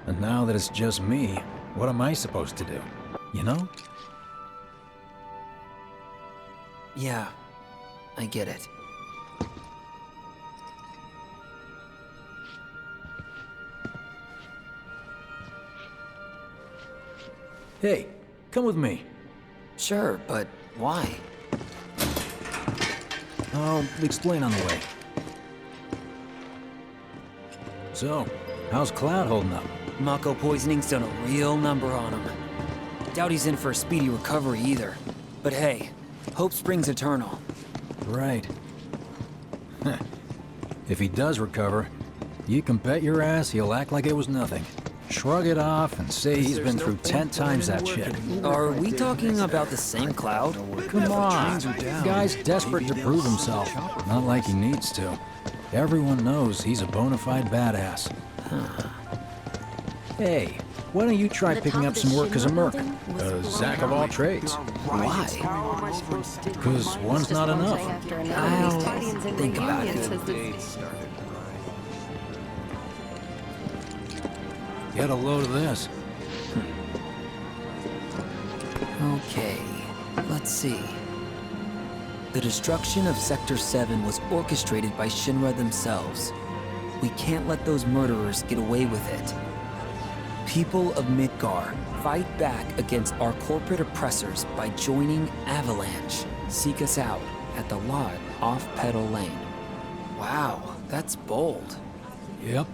Speaker 15: And now that it's just me, what am I supposed to do? You know?
Speaker 6: Yeah, I get it.
Speaker 15: Hey, come with me.
Speaker 6: Sure, but why?
Speaker 15: I'll explain on the way. So, how's Cloud holding up?
Speaker 6: Mako poisoning's done a real number on him. Doubt he's in for a speedy recovery either. But hey, hope springs eternal.
Speaker 15: Right. If he does recover, you can bet your ass he'll act like it was nothing. Shrug it off and say he's been through 10 times that shit.
Speaker 6: Are we talking about the same Cloud?
Speaker 15: Come on, the guy's desperate to prove himself. Not like he needs to. Everyone knows he's a bona fide badass. Hey, why don't you try picking up some work as a merc? A Zack of all trades.
Speaker 6: Why?
Speaker 15: Because one's not enough.
Speaker 6: I'll think about it.
Speaker 15: Get a load of this.
Speaker 6: Okay, let's see. The destruction of Sector 7 was orchestrated by Shinra themselves. We can't let those murderers get away with it. People of Midgar, fight back against our corporate oppressors by joining Avalanche. Seek us out at the lot off Petal Lane. Wow, that's bold.
Speaker 15: Yep.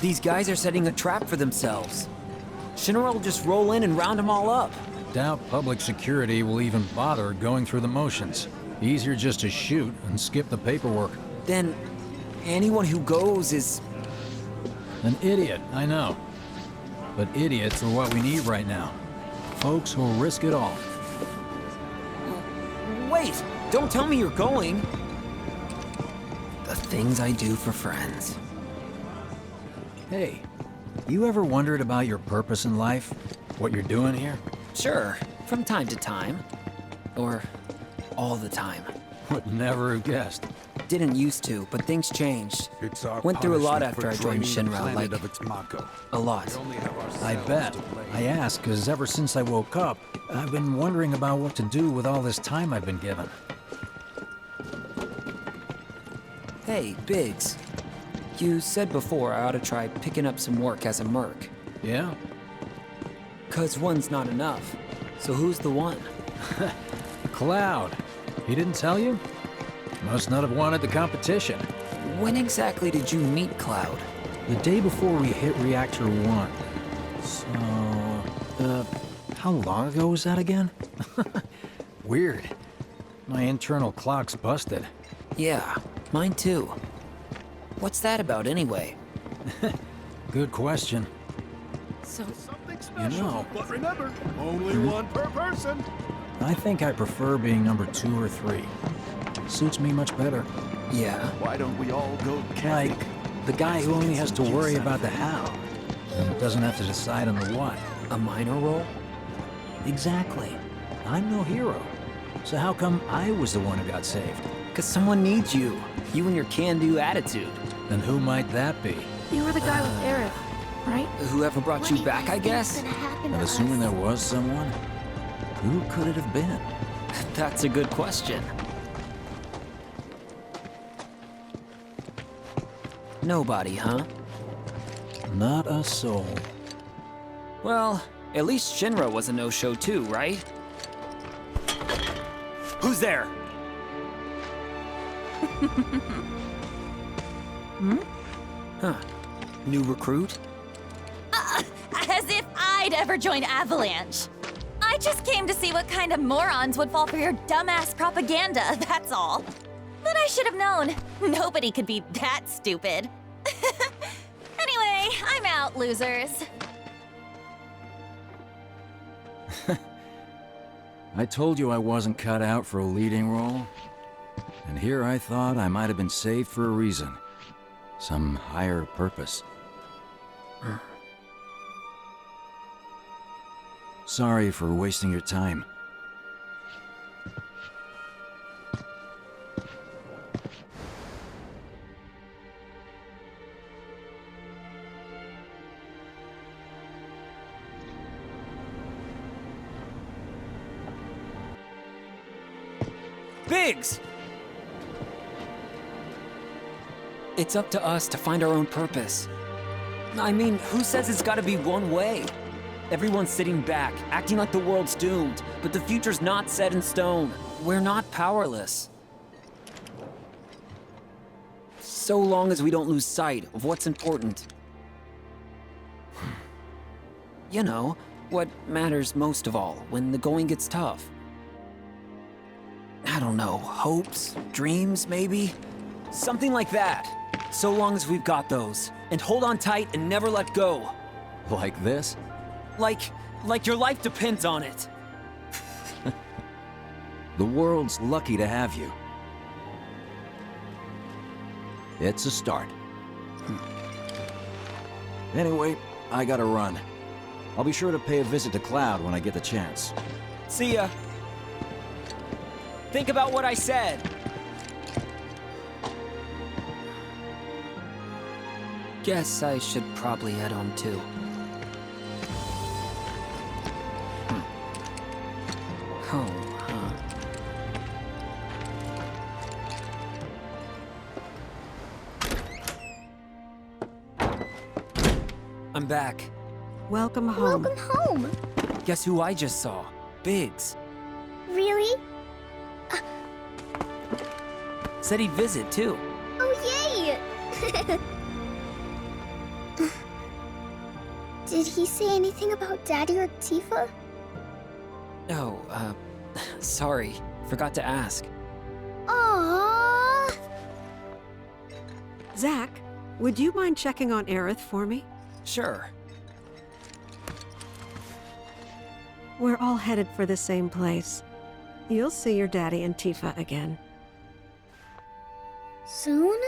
Speaker 6: These guys are setting a trap for themselves. Shinra will just roll in and round them all up.
Speaker 15: Doubt public security will even bother going through the motions. Easier just to shoot and skip the paperwork.
Speaker 6: Then, anyone who goes is...
Speaker 15: An idiot, I know. But idiots are what we need right now. Folks who'll risk it all.
Speaker 6: Wait! Don't tell me you're going! The things I do for friends.
Speaker 15: Hey, you ever wondered about your purpose in life? What you're doing here?
Speaker 6: Sure, from time to time. Or all the time.
Speaker 15: Would never have guessed.
Speaker 6: Didn't used to, but things changed. Went through a lot after I joined Shinra, like, a lot.
Speaker 15: I bet. I ask, because ever since I woke up, I've been wondering about what to do with all this time I've been given.
Speaker 6: Hey, Biggs. You said before I ought to try picking up some work as a merc.
Speaker 15: Yeah?
Speaker 6: 'Cause one's not enough. So who's the one?
Speaker 15: Cloud. He didn't tell you? Must not have wanted the competition.
Speaker 6: When exactly did you meet Cloud?
Speaker 15: The day before we hit Reactor 1. So, how long ago was that again? Weird. My internal clock's busted.
Speaker 6: Yeah, mine too. What's that about anyway?
Speaker 15: Good question.
Speaker 2: So,
Speaker 15: You know,
Speaker 3: But remember, only one per person.
Speaker 15: I think I prefer being number 2 or 3. Suits me much better.
Speaker 6: Yeah.
Speaker 3: Why don't we all go
Speaker 15: Like, the guy who only has to worry about the how, and doesn't have to decide on the what.
Speaker 6: A minor role?
Speaker 15: Exactly. I'm no hero. So how come I was the one who got saved?
Speaker 6: 'Cause someone needs you. You and your can-do attitude.
Speaker 15: And who might that be?
Speaker 11: You were the guy with Aerith, right?
Speaker 6: Whoever brought you back, I guess?
Speaker 15: And assuming there was someone, who could it have been?
Speaker 6: That's a good question. Nobody, huh?
Speaker 15: Not a soul.
Speaker 6: Well, at least Shinra was a no-show too, right? Who's there? Huh. New recruit?
Speaker 14: As if I'd ever join Avalanche. I just came to see what kind of morons would fall for your dumbass propaganda, that's all. But I should have known. Nobody could be that stupid. Anyway, I'm out, losers.
Speaker 15: I told you I wasn't cut out for a leading role. And here I thought I might have been saved for a reason. Some higher purpose. Sorry for wasting your time.
Speaker 7: Biggs! It's up to us to find our own purpose. I mean, who says it's gotta be one way? Everyone's sitting back, acting like the world's doomed, but the future's not set in stone. We're not powerless. So long as we don't lose sight of what's important. You know, what matters most of all when the going gets tough. I don't know, hopes, dreams, maybe? Something like that. So long as we've got those. And hold on tight and never let go.
Speaker 15: Like this?
Speaker 7: Like your life depends on it.
Speaker 15: The world's lucky to have you. It's a start. Anyway, I gotta run. I'll be sure to pay a visit to Cloud when I get the chance.
Speaker 7: See ya. Think about what I said. Guess I should probably head home too. Home, huh? I'm back.
Speaker 16: Welcome home.
Speaker 11: Welcome home.
Speaker 7: Guess who I just saw? Biggs.
Speaker 11: Really?
Speaker 7: Said he'd visit too.
Speaker 11: Oh, yay! Did he say anything about Daddy or Tifa?
Speaker 7: Oh, sorry. Forgot to ask.
Speaker 11: Aww.
Speaker 16: Zack, would you mind checking on Aerith for me?
Speaker 7: Sure.
Speaker 16: We're all headed for the same place. You'll see your daddy and Tifa again.
Speaker 11: Soon?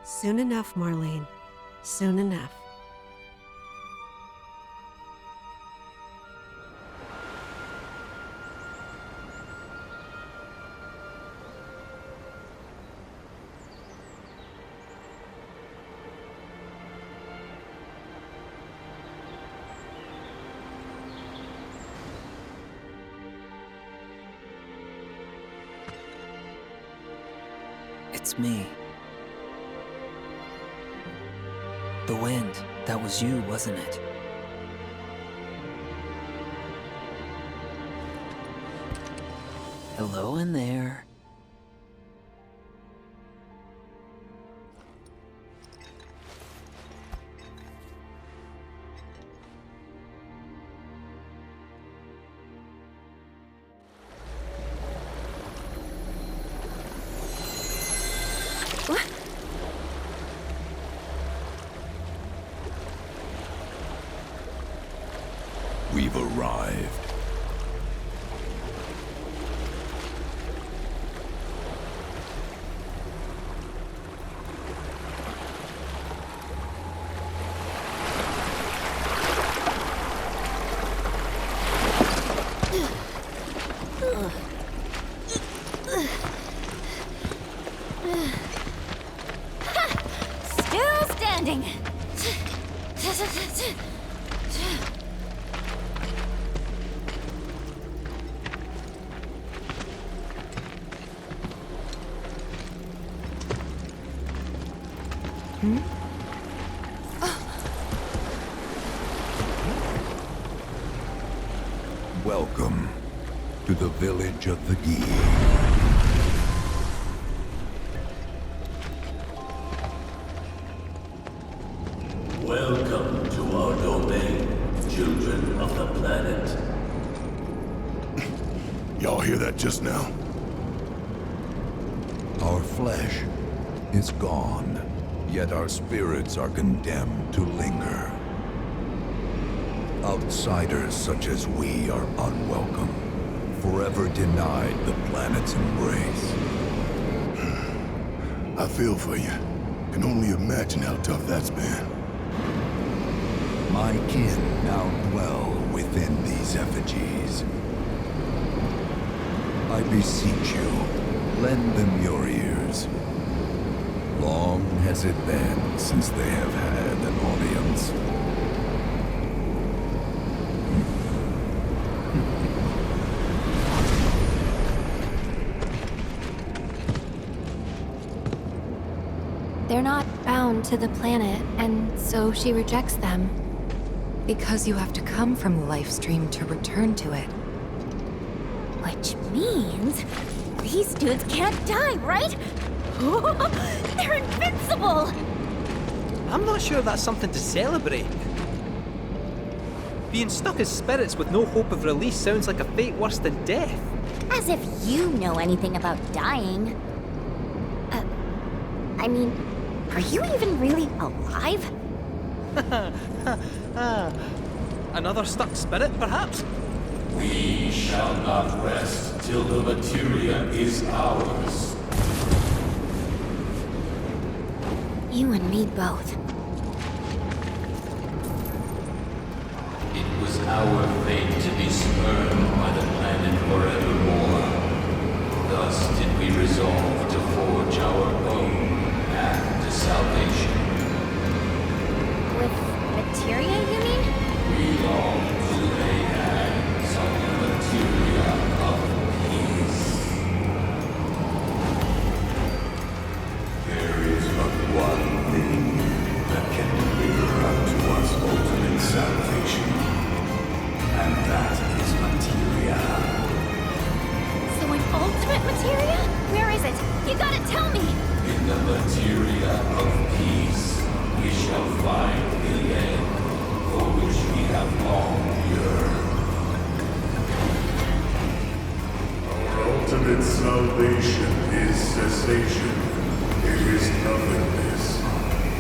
Speaker 16: Soon enough, Marlene. Soon enough.
Speaker 7: It's me. The wind. That was you, wasn't it? Hello in there.
Speaker 3: We've arrived.
Speaker 14: Still standing.
Speaker 3: Welcome to the village of the Gi.
Speaker 13: Welcome to our domain, children of the planet.
Speaker 3: Y'all hear that just now? Our flesh is gone, yet our spirits are condemned to linger. Outsiders such as we are unwelcome. forever denied the planet's embrace. I feel for you. Can only imagine how tough that's been. My kin now dwell within these effigies. I beseech you, lend them your ears. Long has it been since they have had an audience.
Speaker 11: They're not bound to the planet, and so she rejects them.
Speaker 2: Because you have to come from the life stream to return to it.
Speaker 14: Which means these dudes can't die, right? They're invincible!
Speaker 5: I'm not sure that's something to celebrate. Being stuck as spirits with no hope of release sounds like a fate worse than death.
Speaker 14: As if you know anything about dying. I mean, are you even really alive?
Speaker 5: Another stuck spirit, perhaps?
Speaker 13: We shall not rest till the materia is ours.
Speaker 11: You and me both.
Speaker 13: It was our fate to be spurned by the planet forevermore. Thus did we resolve to forge our own path to salvation.
Speaker 14: With materia, you mean?
Speaker 13: We long to lay hands on the materia of peace. There is but one thing that can deliver unto us ultimate salvation, and that is materia.
Speaker 14: So an ultimate materia? Where is it? You gotta tell me!
Speaker 13: In the materia of peace, we shall find the end for which we have long yearned. Our ultimate salvation is cessation. It is nothingness.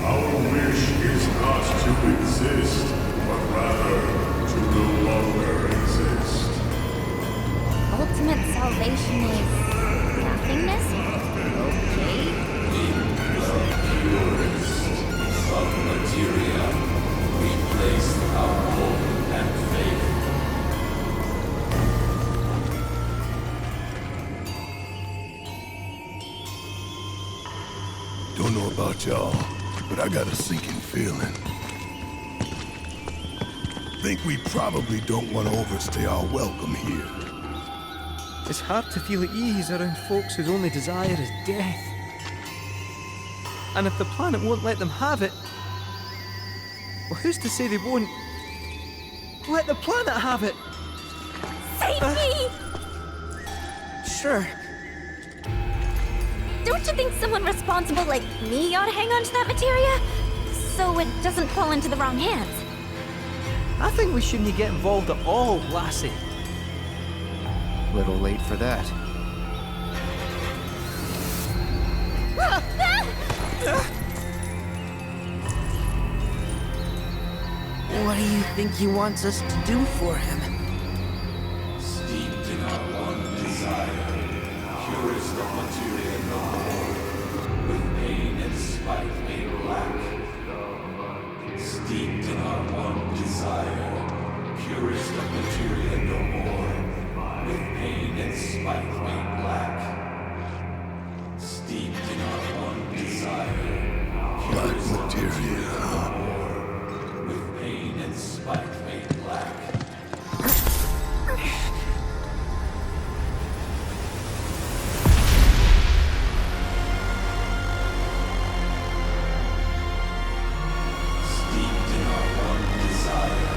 Speaker 13: Our wish is not to exist, but rather to no longer exist.
Speaker 14: Ultimate salvation is nothingness? Okay.
Speaker 13: In the purest of materia, we place our hope and faith.
Speaker 3: Don't know about y'all, but I got a sinking feeling. Think we probably don't want to overstay our welcome here.
Speaker 5: It's hard to feel at ease around folks whose only desire is death. And if the planet won't let them have it, well, who's to say they won't let the planet have it?
Speaker 14: Save me!
Speaker 5: Sure.
Speaker 14: Don't you think someone responsible like me ought to hang on to that materia? So it doesn't fall into the wrong hands.
Speaker 5: I think we shouldn't get involved at all, lassie.
Speaker 9: Little late for that.
Speaker 6: What do you think he wants us to do for him?
Speaker 13: Steeped in our one desire, purest of materia no more, with pain and spite made black. Steeped in our one desire, purest of materia no more, with pain and spite made black. Steeped in our one desire,
Speaker 3: Black materia, huh?
Speaker 13: with pain and spite made black. Steeped in our one desire,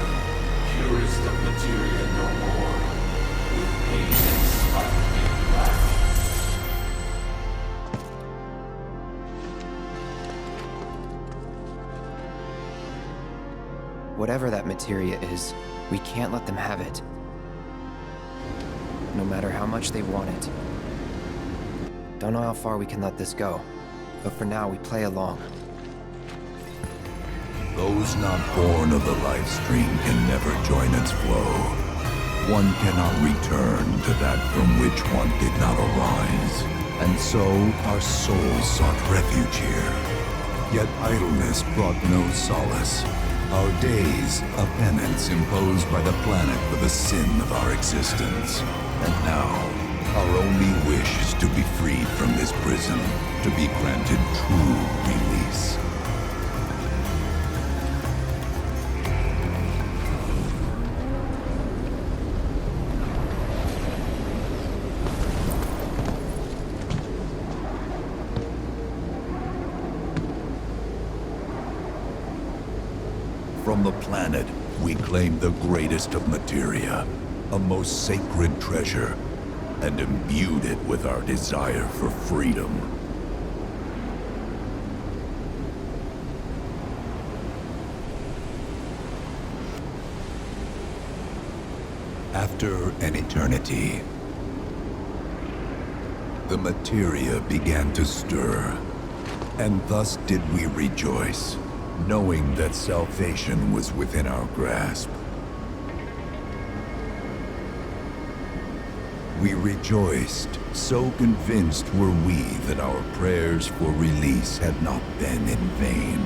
Speaker 13: purest of materia no more, with pain and spite made black.
Speaker 9: Whatever that materia is, we can't let them have it. No matter how much they want it. Don't know how far we can let this go, but for now we play along.
Speaker 3: Those not born of the life stream can never join its flow.
Speaker 17: One cannot return to that from which one did not arise. And so our souls sought refuge here. Yet idleness brought no solace. Our days a penance imposed by the planet for the sin of our existence. And now, our only wish is to be freed from this prison, to be granted true release. From the planet, we claim the greatest of materia, a most sacred treasure, and imbued it with our desire for freedom. After an eternity, the materia began to stir, and thus did we rejoice, knowing that salvation was within our grasp. We rejoiced, so convinced were we that our prayers for release had not been in vain.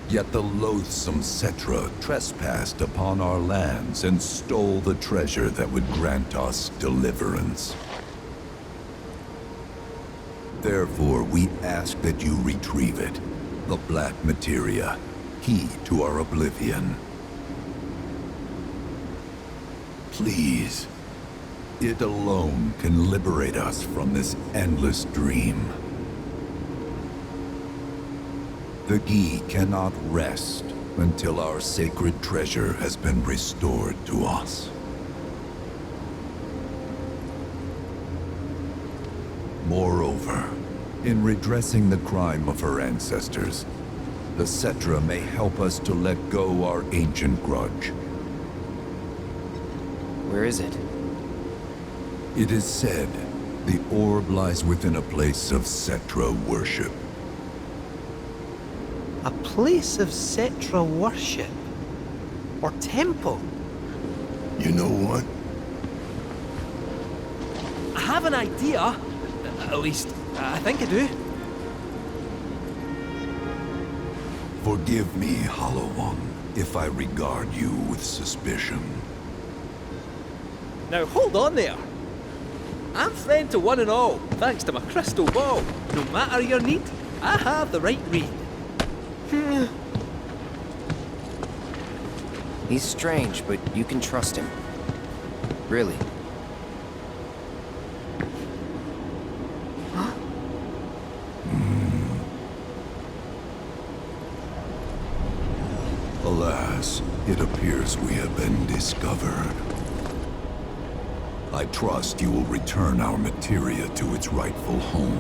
Speaker 17: Yet the loathsome Cetra trespassed upon our lands and stole the treasure that would grant us deliverance. Therefore, we ask that you retrieve it, the black materia, key to our oblivion. Please, it alone can liberate us from this endless dream. The Gi cannot rest until our sacred treasure has been restored to us. Moreover, in redressing the crime of her ancestors, the Cetra may help us to let go our ancient grudge.
Speaker 9: Where is it?
Speaker 17: It is said the orb lies within a place of Cetra worship.
Speaker 5: A place of Cetra worship? Or temple?
Speaker 3: You know what?
Speaker 5: I have an idea. At least, I think I do.
Speaker 17: Forgive me, Hollow One, if I regard you with suspicion.
Speaker 5: Now hold on there. I'm friend to one and all, thanks to my crystal ball. No matter your need, I have the right read.
Speaker 9: He's strange, but you can trust him. Really.
Speaker 17: Alas, it appears we have been discovered. I trust you will return our materia to its rightful home.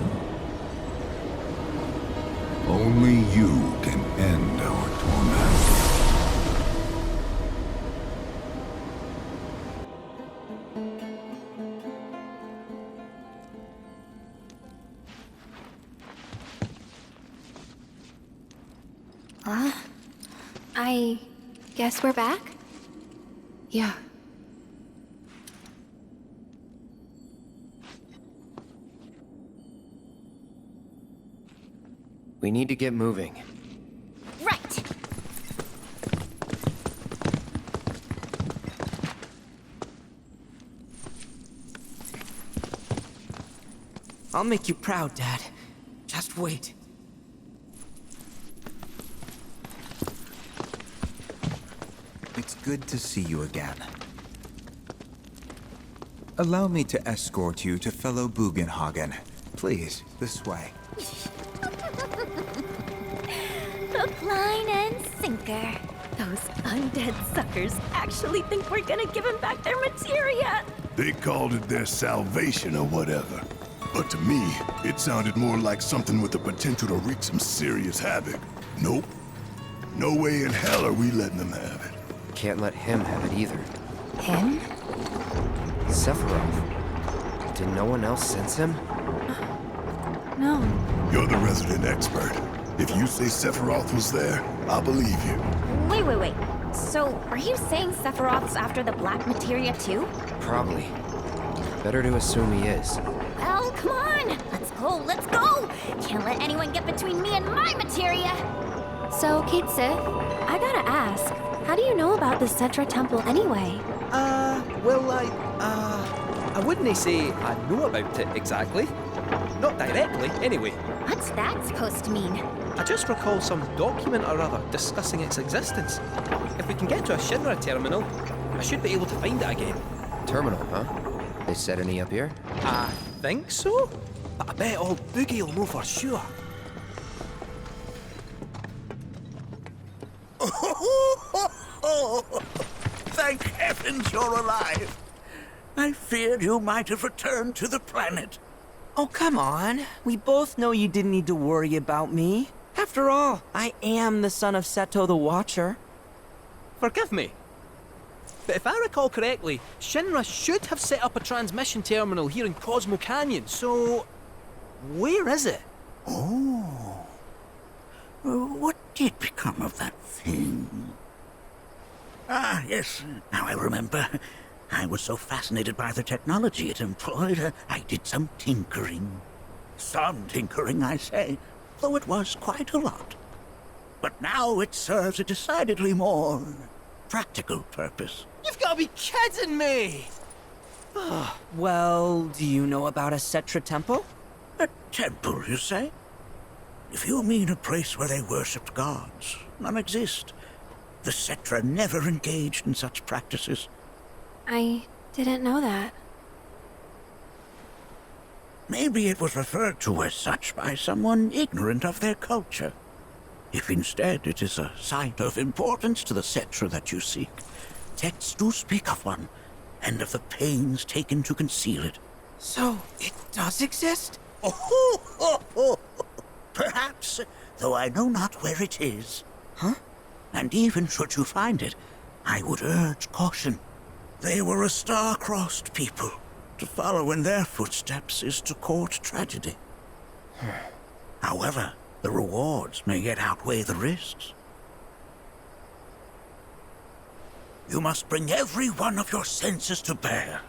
Speaker 17: Only you can end our torment.
Speaker 11: I guess we're back?
Speaker 2: Yeah.
Speaker 9: We need to get moving.
Speaker 14: Right.
Speaker 6: I'll make you proud, Dad. Just wait.
Speaker 10: It's good to see you again. Allow me to escort you to fellow Bugenhagen. Please, this way.
Speaker 14: Hook, line, and sinker. Those undead suckers actually think we're gonna give them back their materia.
Speaker 3: They called it their salvation or whatever. But to me, it sounded more like something with the potential to wreak some serious havoc. Nope. No way in hell are we letting them have it.
Speaker 9: Can't let him have it either.
Speaker 2: Him?
Speaker 9: Sephiroth. Did no one else sense him?
Speaker 11: No.
Speaker 3: You're the resident expert. If you say Sephiroth was there, I'll believe you.
Speaker 14: Wait. So, are you saying Sephiroth's after the black materia too?
Speaker 9: Probably. Better to assume he is.
Speaker 14: Well, come on! Let's go! Can't let anyone get between me and my materia!
Speaker 11: So, Kate Sith, I gotta ask, how do you know about the Cetra Temple anyway?
Speaker 5: Well, I wouldn't say I know about it exactly. Not directly, anyway.
Speaker 14: What's that supposed to mean?
Speaker 5: I just recall some document or other discussing its existence. If we can get to a Shinra terminal, I should be able to find it again.
Speaker 9: Terminal, huh? They set any up here?
Speaker 5: I think so, but I bet old Boogie will know for sure.
Speaker 8: Thank heavens you're alive. I feared you might have returned to the planet.
Speaker 6: Oh, come on. We both know you didn't need to worry about me. After all, I am the son of Seto the Watcher.
Speaker 5: Forgive me, but if I recall correctly, Shinra should have set up a transmission terminal here in Cosmo Canyon, so where is it?
Speaker 8: Oh. What did become of that thing? Ah, yes, now I remember. I was so fascinated by the technology it employed, I did some tinkering. Some tinkering, I say, though it was quite a lot. But now it serves a decidedly more practical purpose.
Speaker 5: You've got to be kidding me!
Speaker 6: Well, do you know about a Cetra temple?
Speaker 8: A temple, you say? If you mean a place where they worshipped gods, none exist. The Cetra never engaged in such practices.
Speaker 11: I didn't know that.
Speaker 8: Maybe it was referred to as such by someone ignorant of their culture. If instead it is a site of importance to the Cetra that you seek, texts do speak of one, and of the pains taken to conceal it.
Speaker 6: So, it does exist?
Speaker 8: Oh, perhaps, though I know not where it is.
Speaker 6: Huh?
Speaker 8: And even should you find it, I would urge caution. They were a star-crossed people. To follow in their footsteps is to court tragedy. However, the rewards may yet outweigh the risks. You must bring every one of your senses to bear.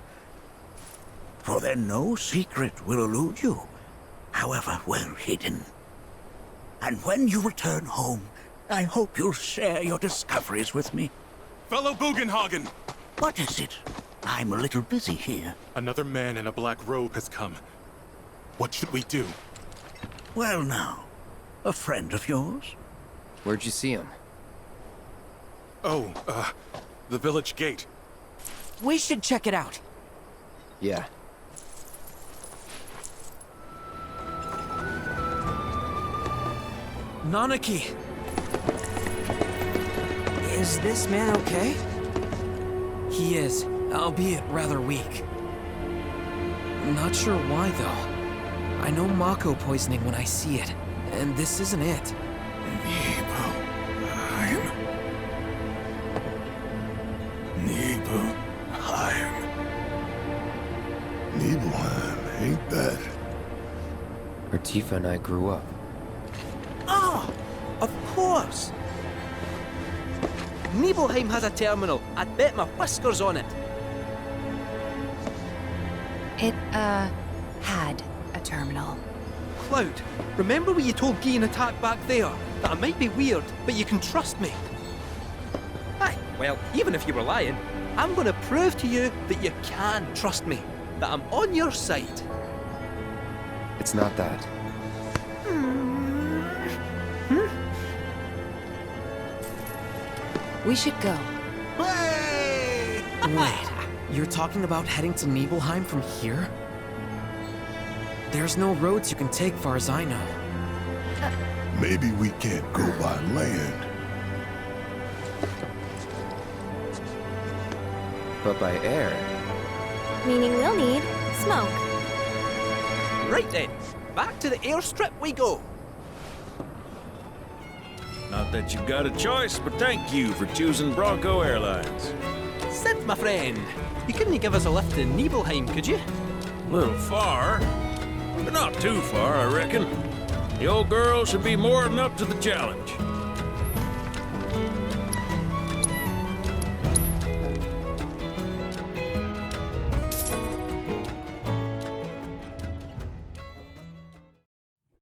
Speaker 8: For then no secret will elude you, however well hidden. And when you return home, I hope you'll share your discoveries with me.
Speaker 18: Fellow Bugenhagen!
Speaker 8: What is it? I'm a little busy here.
Speaker 18: Another man in a black robe has come. What should we do?
Speaker 8: Well now, a friend of yours?
Speaker 9: Where'd you see him?
Speaker 18: Oh, the village gate.
Speaker 6: We should check it out.
Speaker 9: Yeah.
Speaker 6: Nanaki! Is this man okay?
Speaker 7: He is, albeit rather weak. Not sure why, though. I know Mako poisoning when I see it, and this isn't it.
Speaker 3: Nibelheim, ain't that?
Speaker 9: Where Tifa and I grew up.
Speaker 5: Ah! Of course! Nibelheim has a terminal. I'd bet my whiskers on it.
Speaker 2: It, had a terminal.
Speaker 5: Cloud, remember what you told Guy in Attack back there? That I might be weird, but you can trust me. Aye, well, even if you were lying, I'm gonna prove to you that you can trust me. That I'm on your side.
Speaker 9: It's not that.
Speaker 2: We should go.
Speaker 7: Wait, you're talking about heading to Nibelheim from here? There's no roads you can take far as I know.
Speaker 3: Maybe we can't go by land.
Speaker 9: But by air.
Speaker 11: Meaning we'll need smoke.
Speaker 5: Right then, back to the airstrip we go.
Speaker 1: Not that you've got a choice, but thank you for choosing Bronco Airlines.
Speaker 5: Sid, my friend, you couldn't give us a lift to Nibelheim, could you?
Speaker 1: Little far. But not too far, I reckon. The old girl should be more than up to the challenge.